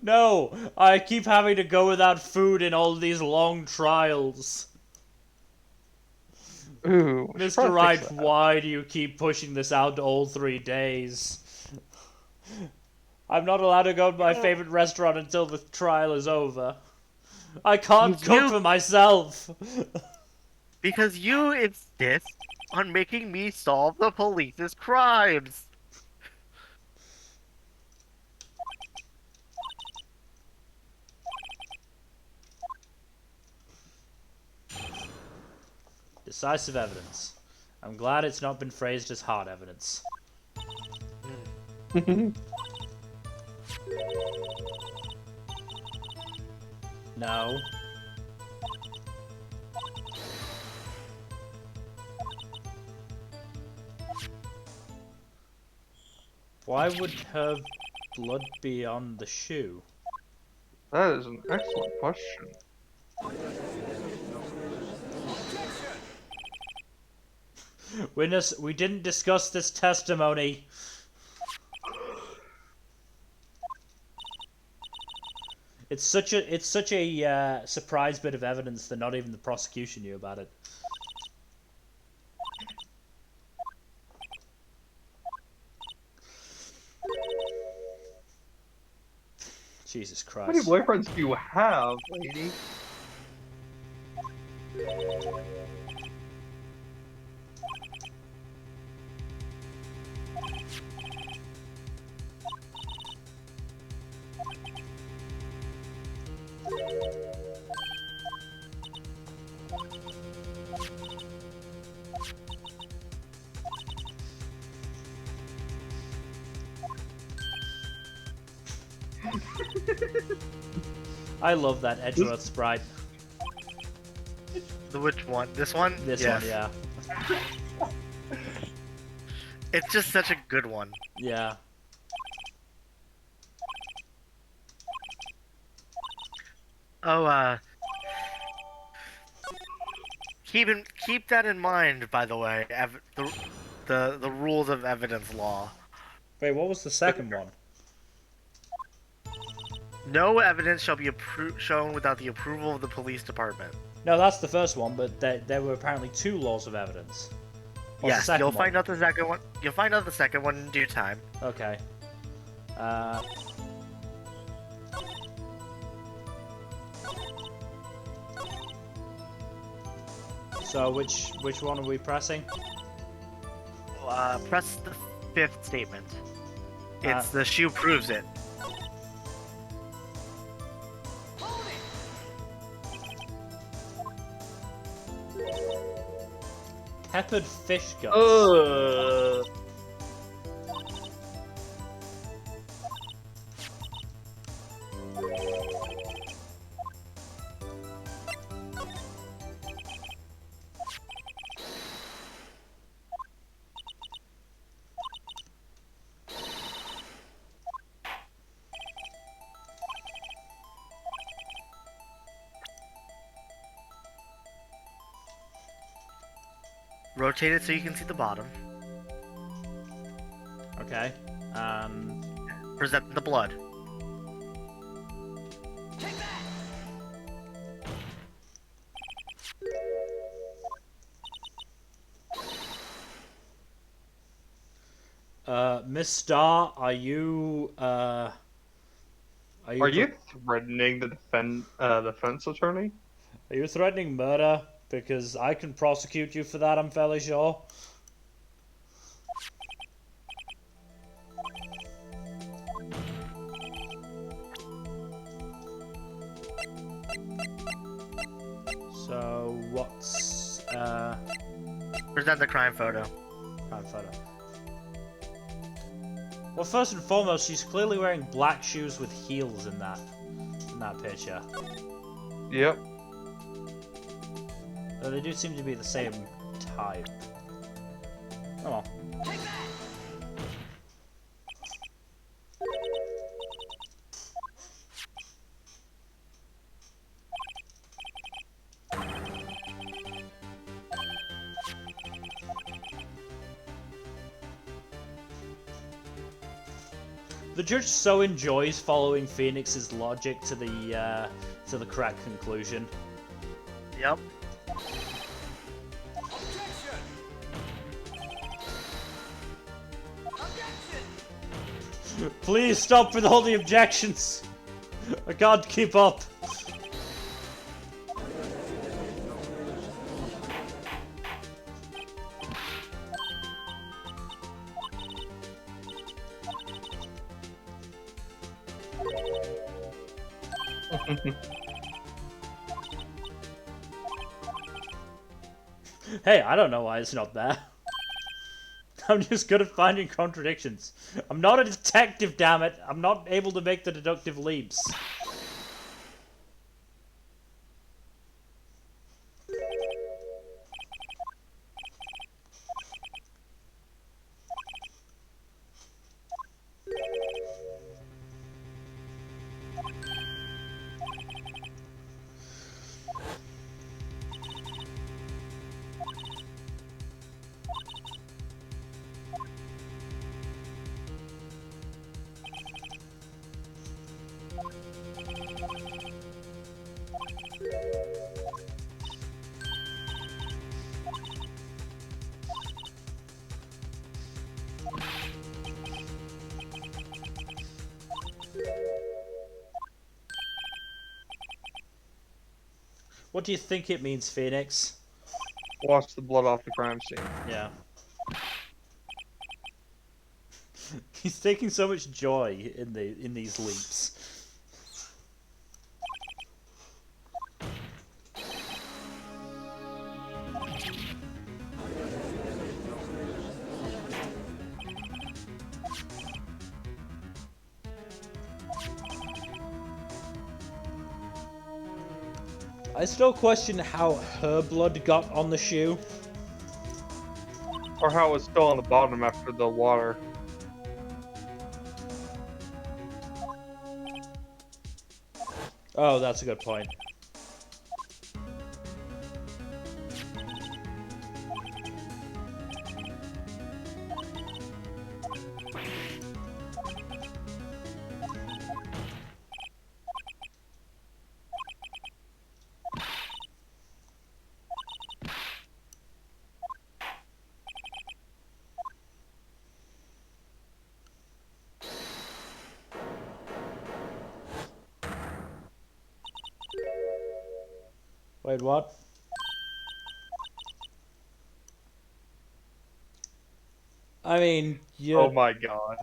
S1: No, I keep having to go without food in all these long trials.
S2: Ooh,
S1: Mr. Wright, why do you keep pushing this out all 3 days? I'm not allowed to go to my favorite restaurant until the trial is over. I can't cook for myself.
S3: Because you insist on making me solve the police's crimes.
S1: Decisive evidence. I'm glad it's not been phrased as hard evidence. No. Why would her blood be on the shoe?
S2: That is an excellent question.
S1: Witness, we didn't discuss this testimony. It's such a surprise bit of evidence that not even the prosecution knew about it. Jesus
S2: How many
S1: Christ.
S2: boyfriends do you have, lady?
S1: I love that Edgeworth sprite.
S3: The which one? This one?
S1: This
S3: Yes.
S1: one, yeah.
S3: It's just such a good one.
S1: Yeah.
S3: Oh, keep that in mind. By the way, the rules of evidence law.
S1: Wait, what was the second one?
S3: No evidence shall be shown without the approval of the police department.
S1: No, that's the first one, but there were apparently 2 laws of evidence. What's the
S3: Yes,
S1: second
S3: you'll
S1: one?
S3: find out the second one. You'll find out the second one in due time.
S1: Okay. So which one are we pressing?
S3: Press the 5th statement. It's the shoe proves it.
S1: Peppered fish guts.
S2: Ugh.
S3: Rotate it so you can see the bottom.
S1: Okay.
S3: Present the blood.
S1: Miss Starr, are you
S2: Are you threatening the defense attorney?
S1: Are you threatening murder? Because I can prosecute you for that, I'm fairly sure. So, what's,
S3: Present the crime photo.
S1: crime photo? Well, first and foremost, she's clearly wearing black shoes with heels in that picture.
S2: Yep.
S1: Though they do seem to be the same type. Oh well. The judge so enjoys following Phoenix's logic to the correct conclusion.
S3: Yep.
S1: Please stop with all the objections. I can't keep up. Hey, I don't know why it's not there. I'm just good at finding contradictions. I'm not a detective, damn it. I'm not able to make the deductive leaps. What do you think it means, Phoenix?
S2: Wash the blood off the crime scene.
S1: Yeah. He's taking so much joy in these leaps. I still question how her blood got on the shoe.
S2: Or how it was still on the bottom after the water.
S1: Oh, that's a good point. Wait, what? I mean, you.
S2: Oh my god.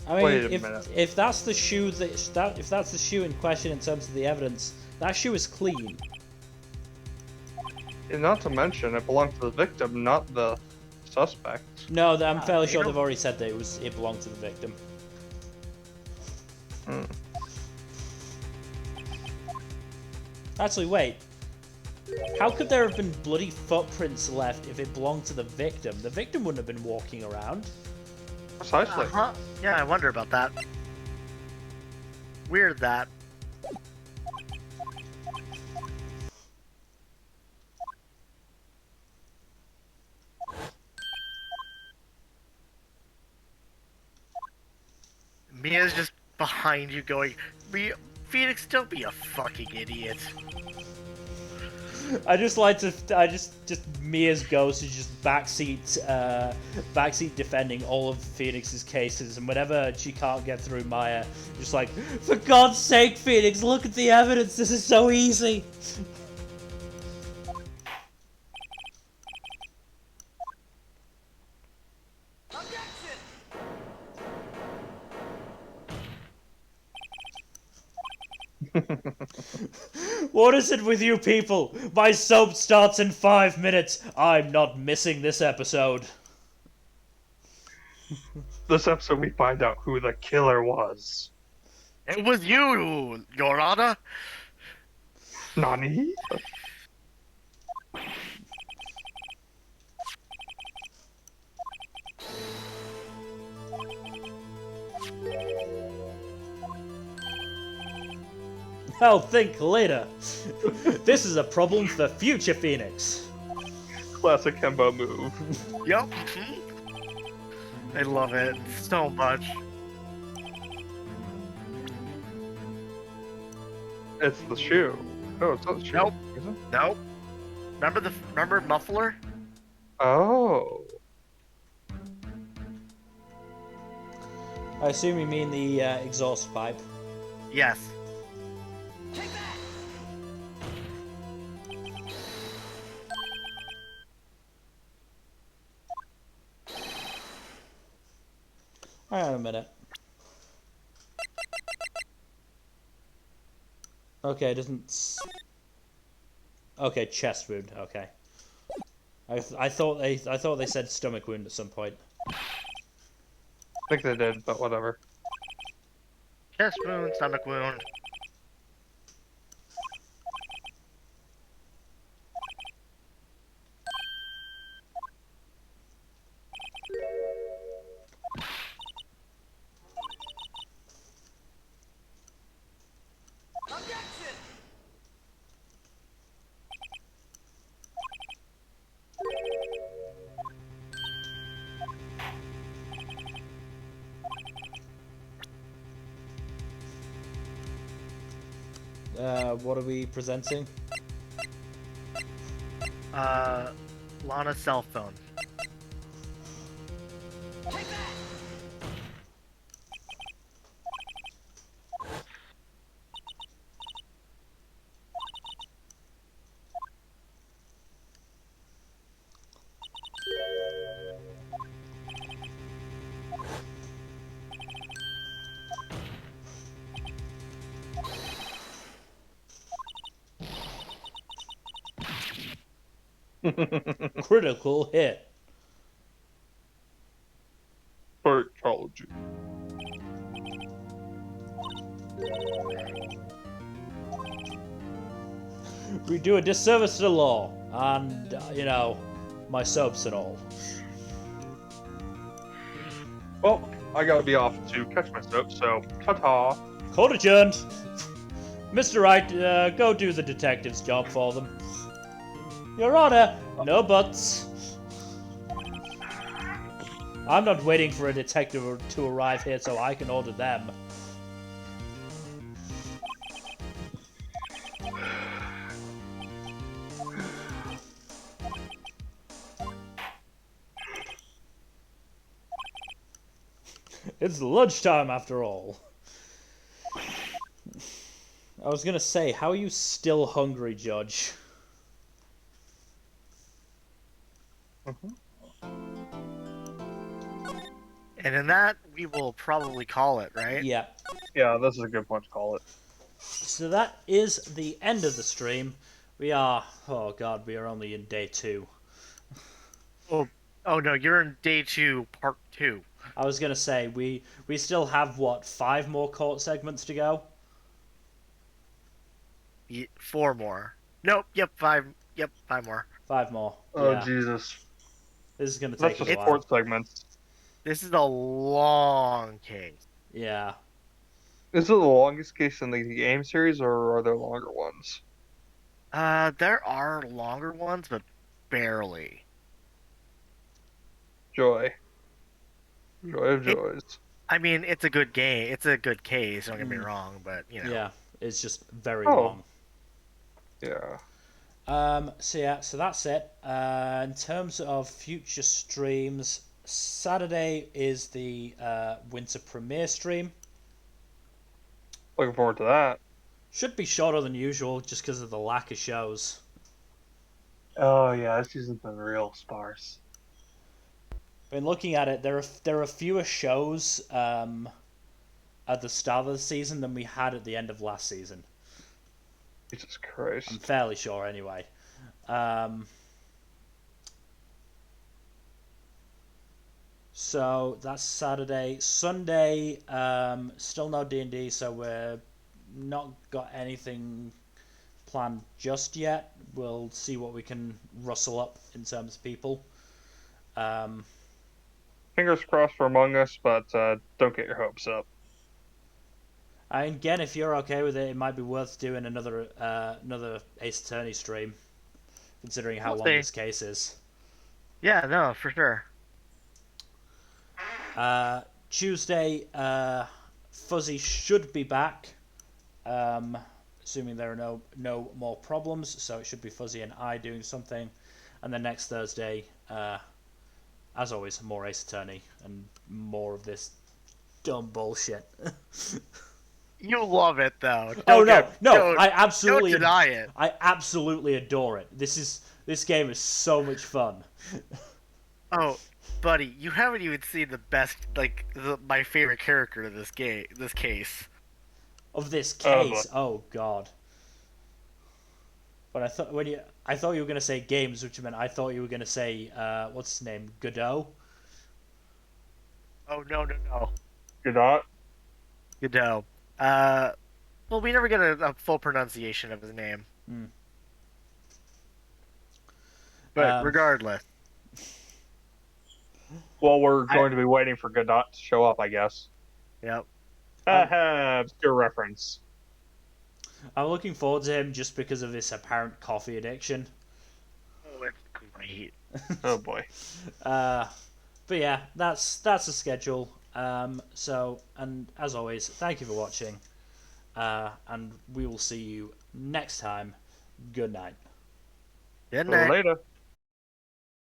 S1: I mean,
S2: Wait a minute.
S1: if that's the shoe if that's the shoe in question in terms of the evidence, that shoe is clean.
S2: And not to mention, it belonged to the victim, not the suspect.
S1: No, I'm fairly
S3: you
S1: sure
S3: know-
S1: they've already said that it belonged to the victim.
S2: Hmm.
S1: Actually, wait. How could there have been bloody footprints left if it belonged to the victim? The victim wouldn't have been walking around.
S2: Precisely.
S3: Uh-huh. Yeah, I wonder about that. Weird that. Mia's just behind you going, Phoenix, don't be a fucking idiot.
S1: I just like to. just Mia's ghost is just backseat defending all of Phoenix's cases, and whenever she can't get through Maya, just like, for God's sake, Phoenix, look at the evidence. This is so easy. What is it with you people? My soap starts in 5 minutes. I'm not missing this episode.
S2: This episode, we find out who the killer was.
S3: It was you, Your Honor.
S2: Nani?
S1: I'll think later. This is a problem for future Phoenix.
S2: Classic Kembo move.
S3: Yup. I love it so much.
S2: It's the shoe. No, it's not the shoe.
S3: Nope.
S2: Is it?
S3: Nope. Remember Muffler?
S2: Oh.
S1: I assume you mean the exhaust pipe.
S3: Yes.
S1: Hang on a minute. Okay, it doesn't... Okay, chest wound, okay. I thought they said stomach wound at some point.
S2: I think they did, but whatever.
S3: Chest wound, stomach wound.
S1: What are we presenting?
S3: Lana's cell phone.
S1: Critical hit.
S2: Storytime Trilogy.
S1: We do a disservice to the law, and you know, my soaps and all.
S2: Well, I gotta be off to catch my soap, so ta-ta.
S1: Court adjourned. Mr. Wright, go do the detective's job for them. Your Honor, no buts. I'm not waiting for a detective to arrive here so I can order them. It's lunchtime after all. I was gonna say, how are you still hungry, Judge?
S3: And in that, we will probably call it, right?
S1: Yeah.
S2: Yeah, this is a good point to call it.
S1: So that is the end of the stream. We are, oh god, we are only in day 2.
S3: Oh no, you're in day 2, part 2.
S1: I was gonna say, we still have, what, 5 more court segments to go?
S3: 4 more. Nope, yep, 5. Yep, 5 more.
S1: 5 more.
S2: Oh,
S1: Yeah.
S2: Jesus.
S1: This is gonna
S2: That's
S1: take
S2: just
S1: a while.
S2: court segments.
S3: This is a long case.
S1: Yeah.
S2: Is it the longest case in the game series, or are there longer ones?
S3: There are longer ones, but barely.
S2: Joy. Joy of joys.
S3: I mean, it's a good game. It's a good case, don't get me wrong, but, you know.
S1: Yeah, it's just very
S2: Oh.
S1: long.
S2: Yeah.
S1: So yeah, so that's it. In terms of future streams, Saturday is the winter premiere stream.
S2: Looking forward to that.
S1: Should be shorter than usual just because of the lack of shows.
S2: Oh, yeah, this season's been real sparse.
S1: I mean, looking at it, there are fewer shows at the start of the season than we had at the end of last season.
S2: Jesus Christ.
S1: I'm fairly sure, anyway. So that's Saturday. Sunday, still no D&D, so we're not got anything planned just yet. We'll see what we can rustle up in terms of people.
S2: Fingers crossed for Among Us, but don't get your hopes up.
S1: And again, if you're okay with it, it might be worth doing another Ace Attorney stream, considering how long this case is.
S3: Yeah, no, for sure.
S1: Tuesday, Fuzzy should be back, assuming there are no more problems. So it should be Fuzzy and I doing something, and then next Thursday, as always, more Ace Attorney and more of this dumb bullshit.
S3: You love it, though.
S1: I absolutely
S3: don't deny it.
S1: I absolutely adore it. This game is so much fun.
S3: Oh, buddy, you haven't even seen the best, my favorite character of this case.
S1: Of this case, oh god. But I thought I thought you were gonna say games, which meant I thought you were gonna say what's his name, Godot.
S3: Oh no.
S2: Godot.
S3: Godot. Well, we never get a full pronunciation of his name.
S1: Hmm.
S3: But regardless.
S2: Well, we're going to be waiting for Godot to show up, I guess.
S3: Yep.
S2: Obscure reference.
S1: I'm looking forward to him just because of his apparent coffee addiction.
S3: Oh, it's great.
S2: Oh boy.
S1: But yeah, that's the schedule. So, and as always, thank you for watching. And we will see you next time. Good night.
S3: Good night.
S2: Later.